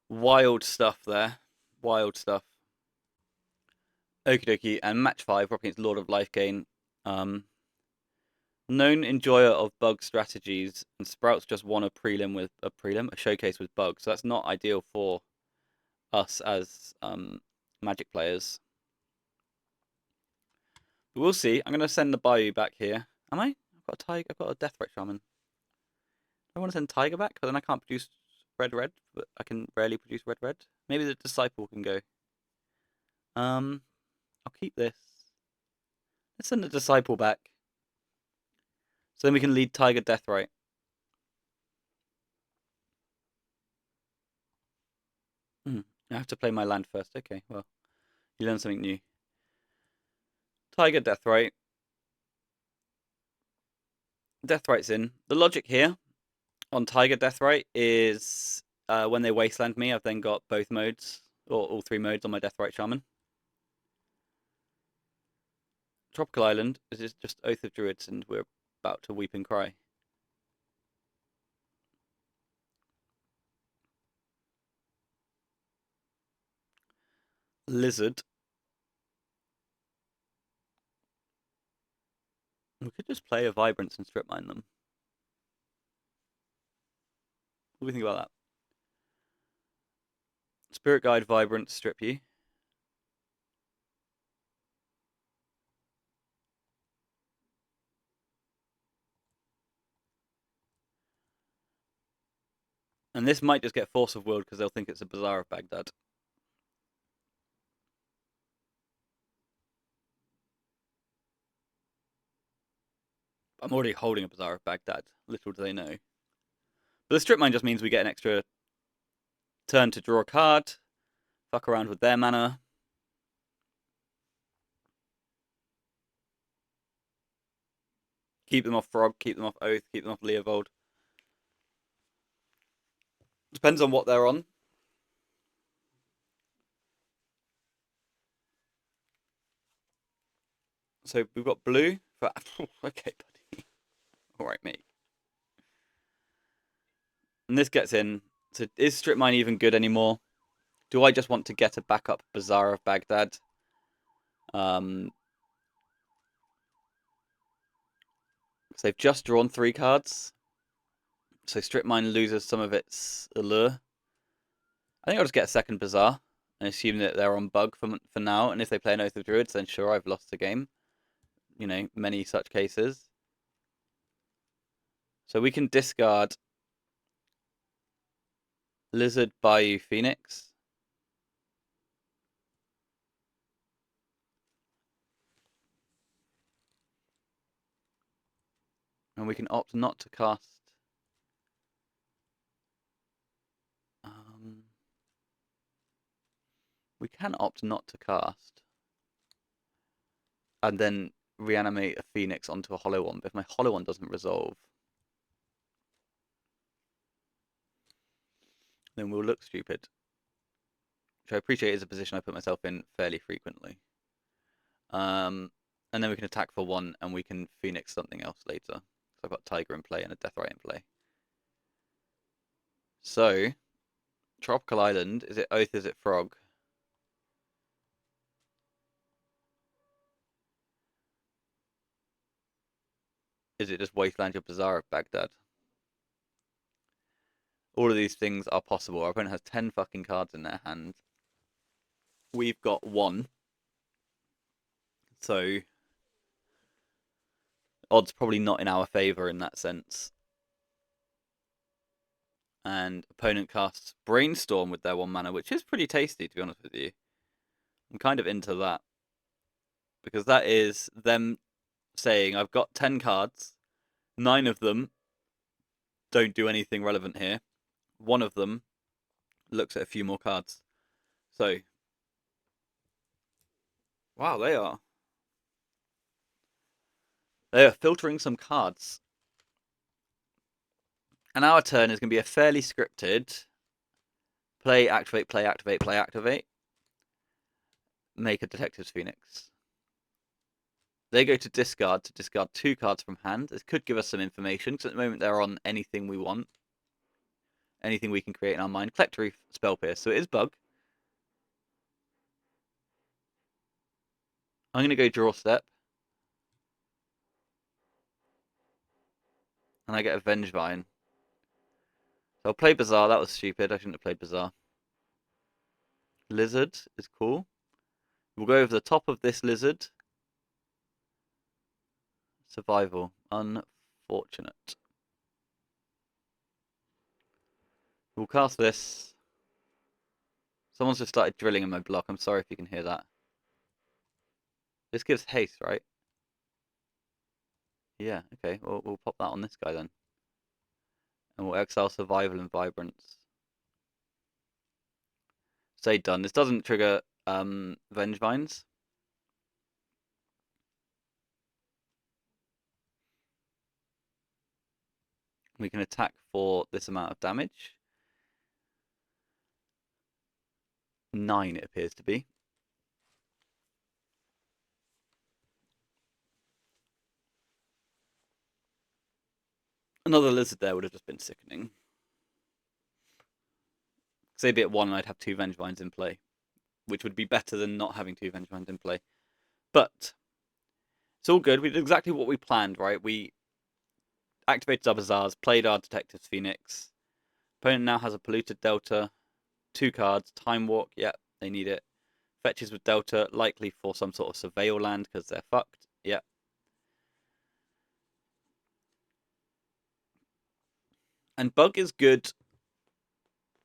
Wild stuff there. Wild stuff. Okie dokie. And match 5, we're up against Lord of Life Gain. Known enjoyer of bug strategies, and Sprouts just won a showcase with bugs. So that's not ideal for us as Magic players. But we'll see. I'm gonna send the Bayou back here. Am I? I've got a Tiger. I've got a Deathrite Shaman. I want to send Tiger back, but then I can't produce red. But I can rarely produce red. Maybe the Disciple can go. I'll keep this. Let's send the Disciple back. So then we can lead Tiger Deathrite. I have to play my land first. Okay, well, you learn something new. Tiger Deathrite. Deathrite's in. The logic here on Tiger Deathrite is when they wasteland me, I've then got both modes, or all 3 modes on my Deathrite Shaman. Tropical Island is just Oath of Druids, and we're about to weep and cry. Lizard. We could just play a Vibrance and strip mine them. What do we think about that? Spirit Guide, Vibrance, strip you. And this might just get Force of Will because they'll think it's a Bazaar of Baghdad. I'm already holding a Bazaar of Baghdad. Little do they know. But the strip mine just means we get an extra turn to draw a card, fuck around with their mana. Keep them off Frog, keep them off Oath, keep them off Leovold. Depends on what they're on. So we've got blue for... Okay, buddy. Alright, mate. And this gets in. So is strip mine even good anymore? Do I just want to get a backup Bazaar of Baghdad? Because they've just drawn 3 cards. So strip mine loses some of its allure. I think I'll just get a second Bazaar and assume that they're on bug for now. And if they play an Oath of Druids, then sure, I've lost the game. You know, many such cases. So we can discard Lizard, Bayou, Phoenix. And we can opt not to cast... we can opt not to cast. And then reanimate a Phoenix onto a Hollow One. But if my Hollow One doesn't resolve, then we'll look stupid. Which I appreciate is a position I put myself in fairly frequently. And then we can attack for 1 and we can Phoenix something else later. So I've got Tiger in play and a Deathrite in play. So, Tropical Island, is it Oath, is it Frog? Is it just Wasteland your Bazaar of Baghdad? All of these things are possible. Our opponent has 10 fucking cards in their hand. We've got 1. So, odds probably not in our favour in that sense. And opponent casts Brainstorm with their 1 mana, which is pretty tasty, to be honest with you. I'm kind of into that. Because that is them saying I've got 10 cards, 9 of them don't do anything relevant here. One of them looks at a few more cards. So, wow, they are filtering some cards. And our turn is going to be a fairly scripted play, activate, play, activate, play, activate. Make a Detective's Phoenix. They go to discard 2 cards from hand. This could give us some information, because at the moment they're on anything we want. Anything we can create in our mind. Collect Reef, Spell Pierce. So it is Bug. I'm going to go Draw Step. And I get a Vengevine. So I'll play Bazaar. That was stupid. I shouldn't have played Bazaar. Lizard is cool. We'll go over the top of this lizard. Survival. Unfortunate. We'll cast this. Someone's just started drilling in my block. I'm sorry if you can hear that. This gives haste, right? Yeah, okay. Well, we'll pop that on this guy then. And we'll exile Survival and Vibrance. Say done. This doesn't trigger Vengevines. We can attack for this amount of damage. 9 it appears to be. Another lizard there would have just been sickening. Say be at 1 and I'd have 2 Vengevines in play, which would be better than not having 2 Vengevines in play. But it's all good. We did exactly what we planned, right? We activated our Bazaars, played our Detective's Phoenix. Opponent now has a Polluted Delta, 2 cards, Time Walk, yep, they need it. Fetches with Delta, likely for some sort of Surveil land because they're fucked, yep. And Bug is good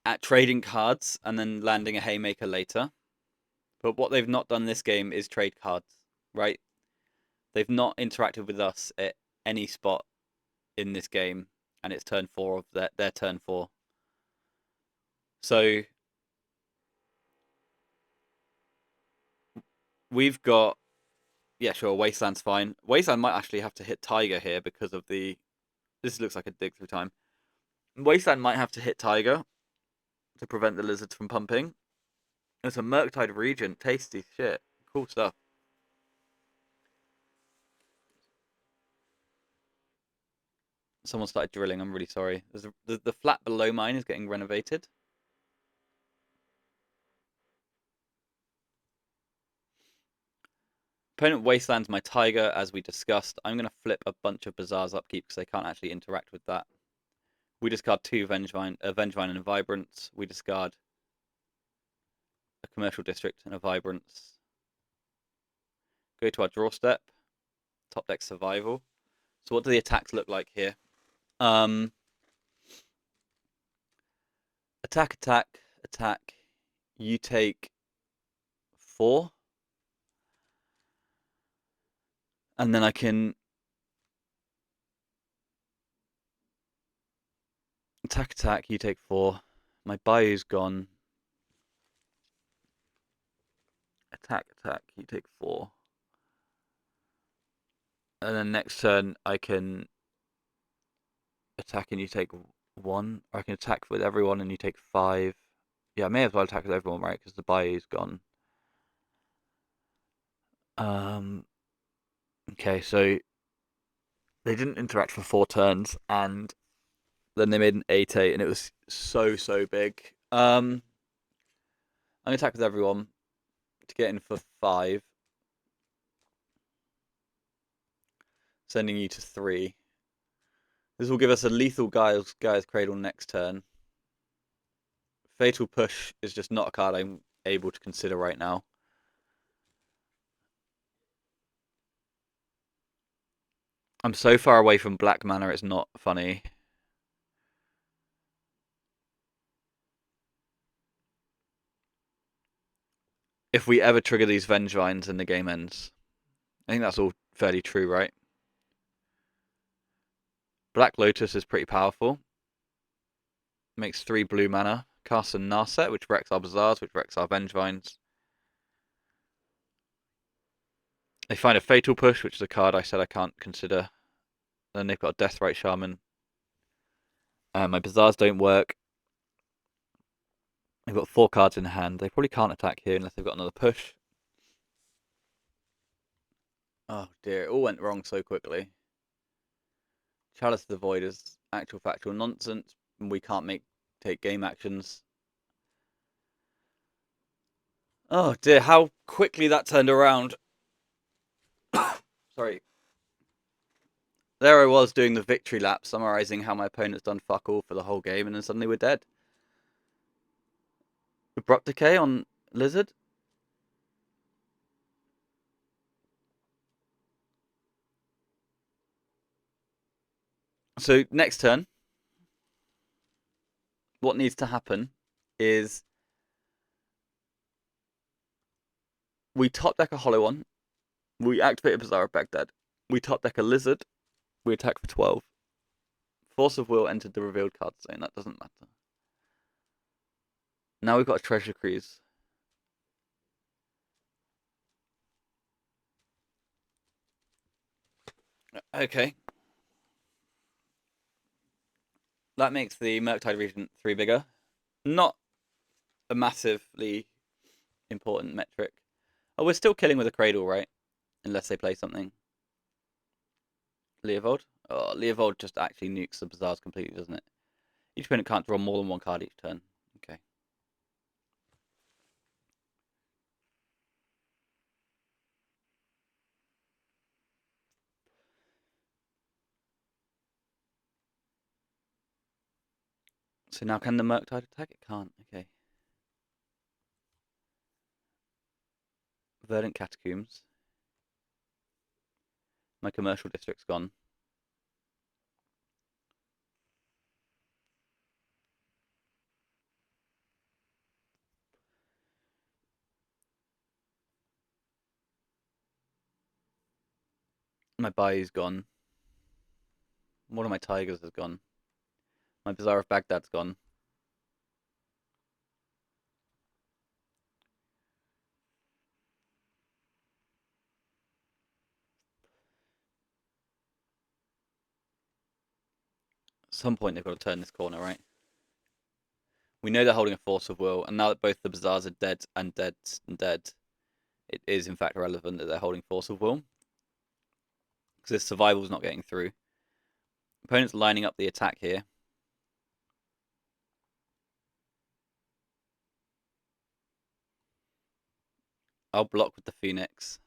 at trading cards and then landing a Haymaker later. But what they've not done this game is trade cards, right? They've not interacted with us at any spot in this game, and it's turn 4 of their turn 4. So we've got, yeah, sure, Wasteland's fine. Wasteland might actually have to hit Tiger here because of the. This looks like a dig through time. Wasteland might have to hit Tiger to prevent the lizards from pumping. It's a Murktide Regent, tasty shit, cool stuff. Someone started drilling. I'm really sorry. The flat below mine is getting renovated. Opponent Wastelands my Tiger, as we discussed. I'm going to flip a bunch of Bazaar's upkeep because they can't actually interact with that. We discard 2 Vengevine and a Vibrance. We discard a Commercial District and a Vibrance. Go to our draw step. Top deck Survival. So what do the attacks look like here? Attack, attack, attack. You take 4. And then I can attack, attack. You take 4. My Bayou's gone. Attack, attack. You take 4. And then next turn I can attack and you take 1. Or I can attack with everyone and you take 5. Yeah, I may as well attack with everyone, right? Because the Bayou's gone. Okay, so they didn't interact for 4 turns, and then they made an 8-8, and it was so big. I'm gonna attack with everyone to get in for 5, sending you to 3. This will give us a lethal Guy's Cradle next turn. Fatal Push is just not a card I'm able to consider right now. I'm so far away from black mana, it's not funny. If we ever trigger these Vengevines and the game ends. I think that's all fairly true, right? Black Lotus is pretty powerful. Makes 3 blue mana. Casts a Narset, which wrecks our Bazaars, which wrecks our Vengevines. They find a Fatal Push, which is a card I said I can't consider. Then they've got a Deathrite Shaman. My Bazaars don't work. They've got 4 cards in hand. They probably can't attack here unless they've got another push. Oh dear, it all went wrong so quickly. Chalice of the Void is actual factual nonsense, and we can't take game actions. Oh dear, how quickly that turned around. Sorry. There I was doing the victory lap, summarising how my opponent's done fuck all for the whole game, and then suddenly we're dead. Abrupt Decay on Lizard. So next turn, what needs to happen is we top deck a Hollow One, we activate a Bazaar of Baghdad, we top deck a Lizard, we attack for 12. Force of Will entered the revealed card zone, that doesn't matter. Now we've got a Treasure Cruise. Okay. That makes the Murktide Regent 3 bigger. Not a massively important metric. Oh, we're still killing with a Cradle, right? Unless they play something. Leovold? Oh, Leovold just actually nukes the Bazaars completely, doesn't it? Each opponent can't draw more than 1 card each turn. Okay. So now can the Murktide attack? It can't. Okay. Verdant Catacombs. My commercial district's gone. My Bayou's gone. One of my Tigers has gone. My Bazaar of Baghdad's gone. At some point they've got to turn this corner, right? We know they're holding a Force of Will, and now that both the Bazaars are dead and dead and dead, it is in fact relevant that they're holding Force of Will. Because this survival's not getting through. Opponent's lining up the attack here. I'll block with the Phoenix.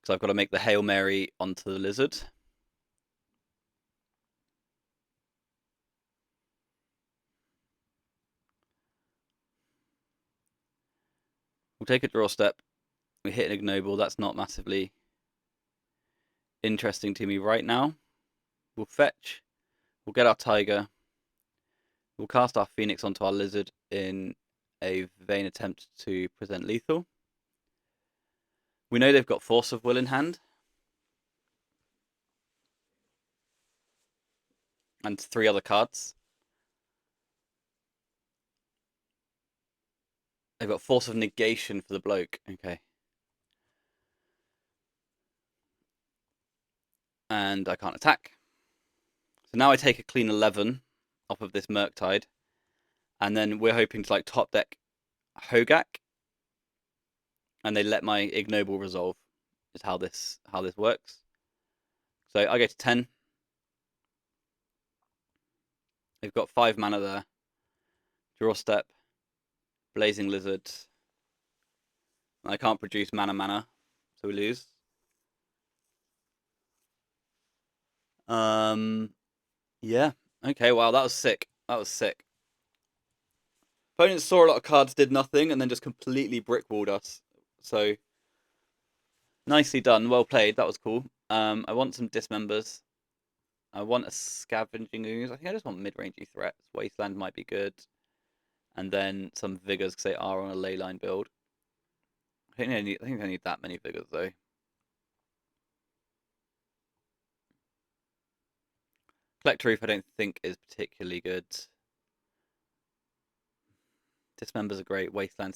Because I've got to make the Hail Mary onto the Lizard. We'll take a draw step. We hit an ignoble. That's not massively interesting to me right now. We'll fetch. We'll get our Tiger. We'll cast our Phoenix onto our Lizard in a vain attempt to present lethal. We know they've got Force of Will in hand. And 3 other cards. They've got Force of Negation for the bloke. Okay. And I can't attack. So now I take a clean 11 off of this Murktide. And then we're hoping to like top deck Hogak. And they let my Ignoble resolve. Is how this works. So I go to 10. They've got 5 mana there. Draw step. Blazing Lizard. I can't produce mana, so we lose. Yeah. Okay, wow, that was sick. That was sick. Opponents saw a lot of cards, did nothing, and then just completely brickwalled us. So, nicely done. Well played. That was cool. I want some dismembers. I want a Scavenging Ooze. I think I just want mid-rangey threats. Wasteland might be good. And then some Vigors, because they are on a leyline build. I think I need that many Vigors, though. Collector Reef I don't think is particularly good. Dismembers are great. Wasteland?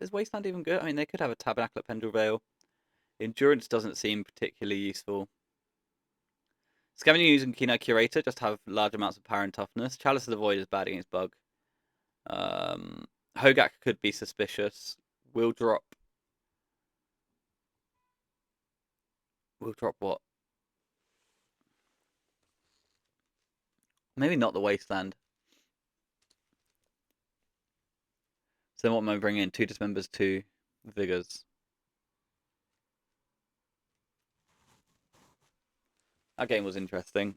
Is Wasteland even good? I mean, they could have a Tabernacle at Pendle Vale. Endurance doesn't seem particularly useful. Scavenging using Keen-Eye Curator, just have large amounts of power and toughness. Chalice of the Void is bad against Bug. Hogak could be suspicious. We'll drop what? Maybe not the Wasteland. So then what am I bringing in? 2 Dismembers, 2 Vigors. That game was interesting.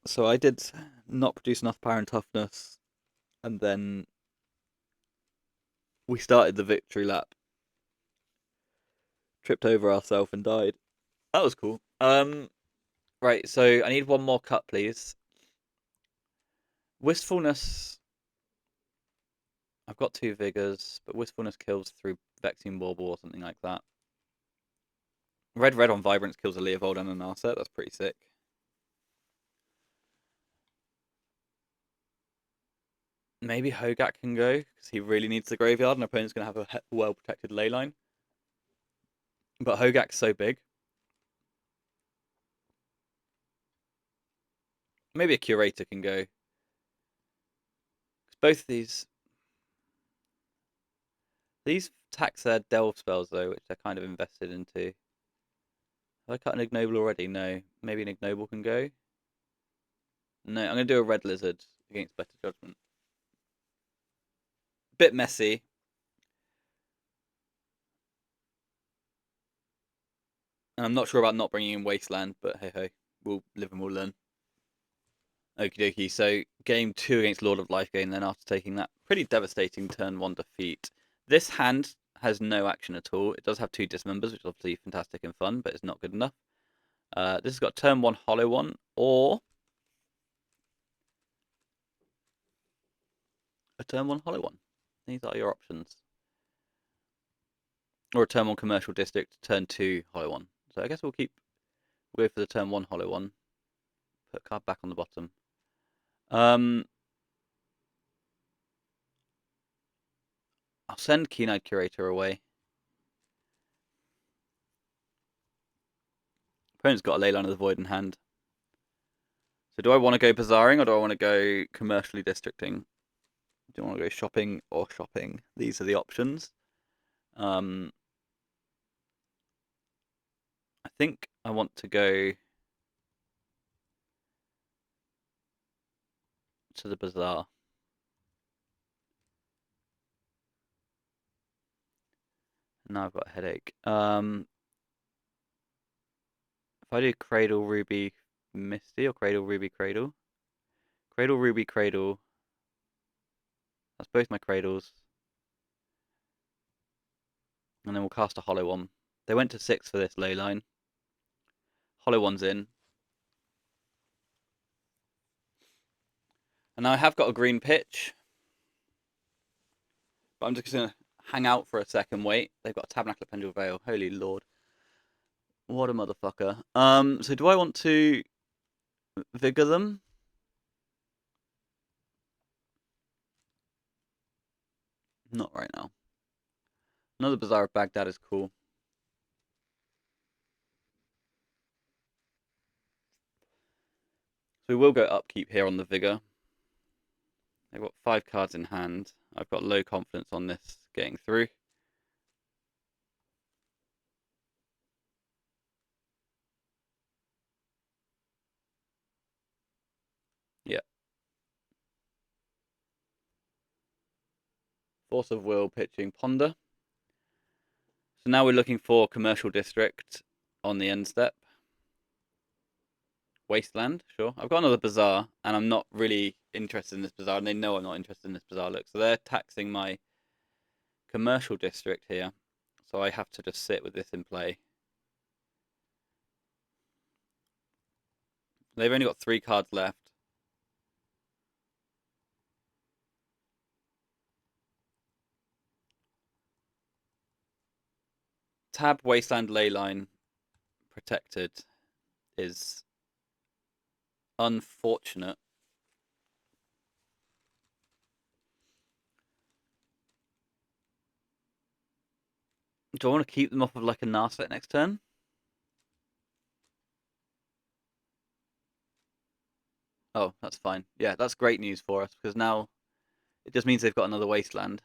So I did not produce enough power and toughness, and then we started the victory lap, tripped over ourselves and died. That was cool. Right, so I need one more cut, please. Wistfulness. I've got 2 Vigors, but Wistfulness kills through Vexing Warble or something like that. Red on Vibrance kills a Leovold and an Narset. That's pretty sick. Maybe Hogak can go, because he really needs the graveyard, and opponent's going to have a well-protected leyline. But Hogak's so big. Maybe a Curator can go. Both of these tax their delve spells, though, which they're kind of invested into. Have I cut an Ignoble already? No. Maybe an Ignoble can go? No, I'm going to do a Red Lizard against Better Judgment. Bit messy. And I'm not sure about not bringing in Wasteland, but hey ho, we'll live and we'll learn. Okie dokie, so game 2 against Lord of Lifegain, then after taking that pretty devastating turn 1 defeat. This hand has no action at all. It does have 2 Dismembers, which is obviously fantastic and fun, but it's not good enough. This has got turn 1 Hollow One, or a turn 1 Hollow One. These are your options. Or a turn 1 Commercial District, turn 2 Hollow One. So I guess we'll go for the turn 1 Hollow One. Put a card back on the bottom. I'll send Keen-Eyed Curator away. Opponent's got a Leyline of the Void in hand. So do I want to go Bazaring, or do I want to go Commercially Districting? Do you want to go shopping or shopping? These are the options. I think I want to go to the Bazaar. Now I've got a headache. If I do Cradle, Ruby, Misty, or Cradle, Ruby, Cradle? Cradle, Ruby, Cradle. That's both my Cradles. And then we'll cast a Hollow One. They went to 6 for this Leyline. Hollow One's in. And now I have got a green pitch. But I'm just going to hang out for a second, wait. They've got a Tabernacle at Pendle Vale. Holy lord. What a motherfucker. So do I want to Vigor them? Not right now. Another Bazaar of Baghdad is cool. So we will go upkeep here on the Vigor. They've got 5 cards in hand. I've got low confidence on this getting through. Yeah. Force of Will, pitching Ponder. So now we're looking for Commercial District on the end step. Wasteland, sure. I've got another Bazaar, and I'm not really interested in this Bazaar, and they know I'm not interested in this Bazaar look. So they're taxing my Commercial District here. So I have to just sit with this in play. They've only got 3 cards left. Tab, Wasteland, Leyline, Protected is Unfortunate. Do I want to keep them off of like a Narset next turn? Oh, that's fine. Yeah, that's great news for us because now it just means they've got another wasteland.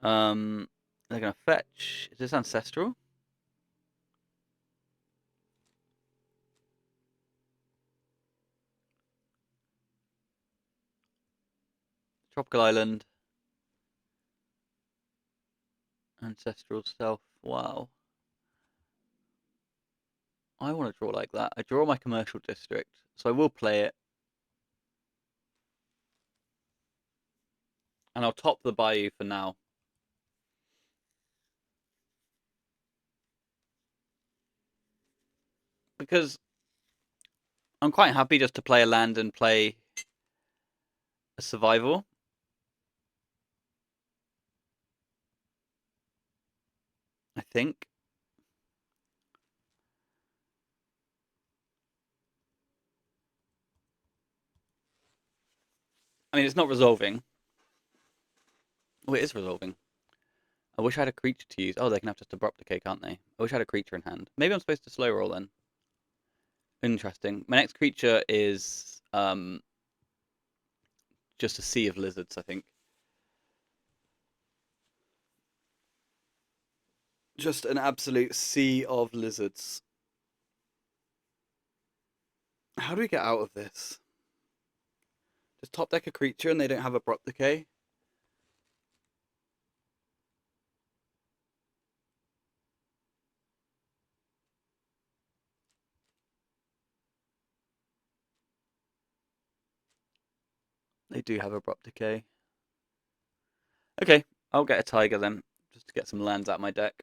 They're gonna fetch. Is this ancestral? Tropical island. Ancestral self. Wow. I want to draw like that. I draw my commercial district, so I will play it. And I'll top the bayou for now. Because I'm quite happy just to play a land and play a survival. I think. I mean, it's not resolving. Oh, it is resolving. I wish I had a creature to use. Oh, they can have just abrupt decay, can't they? I wish I had a creature in hand. Maybe I'm supposed to slow roll then. Interesting. My next creature is just a sea of lizards, I think. Just an absolute sea of lizards. How do we get out of this? Just top deck a creature and they don't have abrupt decay? They do have abrupt decay. Okay, I'll get a tiger then, just to get some lands out of my deck.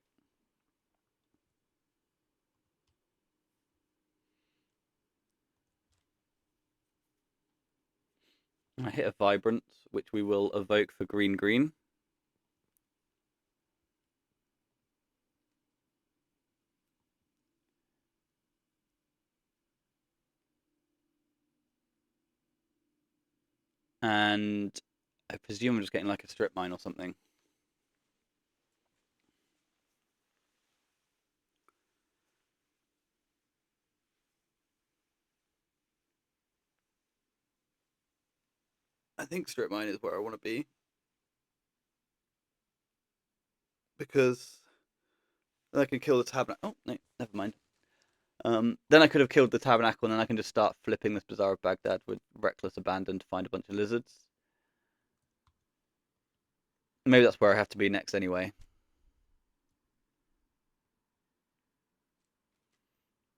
I hit a Vibrance, which we will evoke for green. And I presume I'm just getting like a strip mine or something. I think strip mine is where I want to be. Because then I can kill the tabernacle. Oh, no, never mind. Then I could have killed the tabernacle and then I can just start flipping this Bazaar of Baghdad with reckless abandon to find a bunch of lizards. Maybe that's where I have to be next anyway.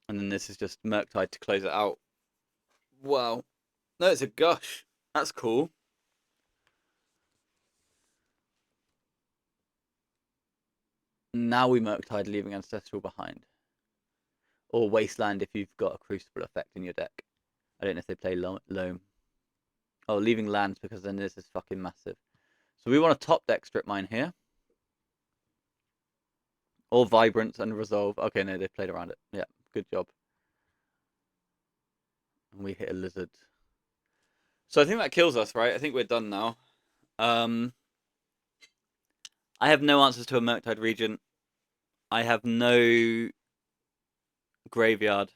And then this is just Murktide to close it out. Wow. No, it's a gush. That's cool. Now we Murktide, leaving Ancestral behind. Or Wasteland if you've got a Crucible effect in your deck. I don't know if they play Loam. Oh, leaving lands because then this is fucking massive. So we want a top deck strip mine here. Or Vibrance and Resolve. Okay, no, they played around it. Yeah, good job. And we hit a lizard. So I think that kills us, right? I think we're done now. I have no answers to a Murktide Regent. I have no graveyard.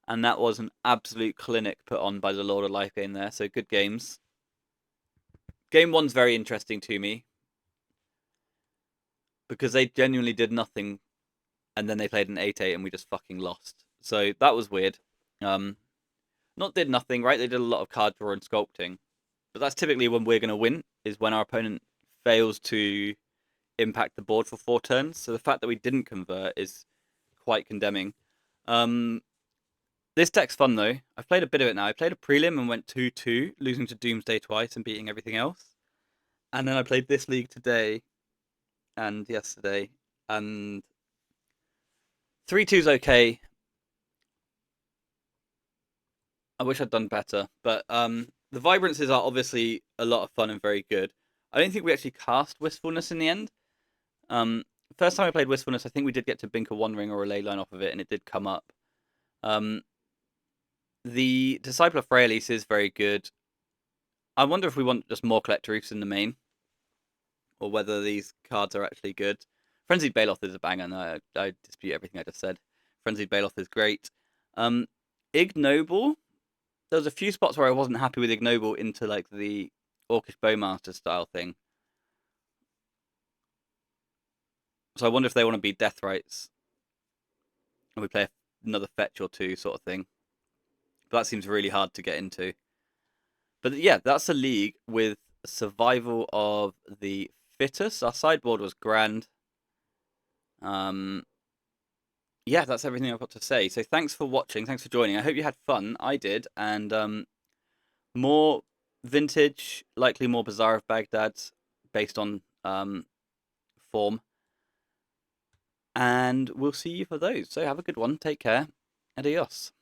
And that was an absolute clinic put on by the Lord of Life game there. So good games. Game one's very interesting to me because they genuinely did nothing, and then they played an 8-8 and we just fucking lost. So that was weird. Not did nothing, right? They did a lot of card draw and sculpting, but that's typically when we're going to win. Is when our opponent fails to impact the board for 4 turns. So the fact that we didn't convert is quite condemning. This deck's fun though. I've played a bit of it now. I played a prelim and went 2-2, losing to Doomsday twice and beating everything else. And then I played this league today and yesterday, and 3-2's okay. I wish I'd done better, but the Vibrances are obviously a lot of fun and very good. I don't think we actually cast Wistfulness in the end. First time I played Wistfulness, I think we did get to Binker One Ring or a ley line off of it, and it did come up. The Disciple of Freyalise is very good. I wonder if we want just more Collector Reefs in the main, or whether these cards are actually good. Frenzied Baloth is a banger, and I dispute everything I just said. Frenzied Baloth is great. Ignoble, there was a few spots where I wasn't happy with Ignoble into like the Orcish Bowmaster style thing. So I wonder if they want to be Death Rights, and we play another fetch or two sort of thing. But that seems really hard to get into. But yeah, that's a league with survival of the fittest. Our sideboard was grand. Yeah, that's everything I've got to say. So thanks for watching. Thanks for joining. I hope you had fun. I did. And more vintage, likely more Bazaar of Baghdad based on form. And we'll see you for those. So have a good one. Take care. Adios.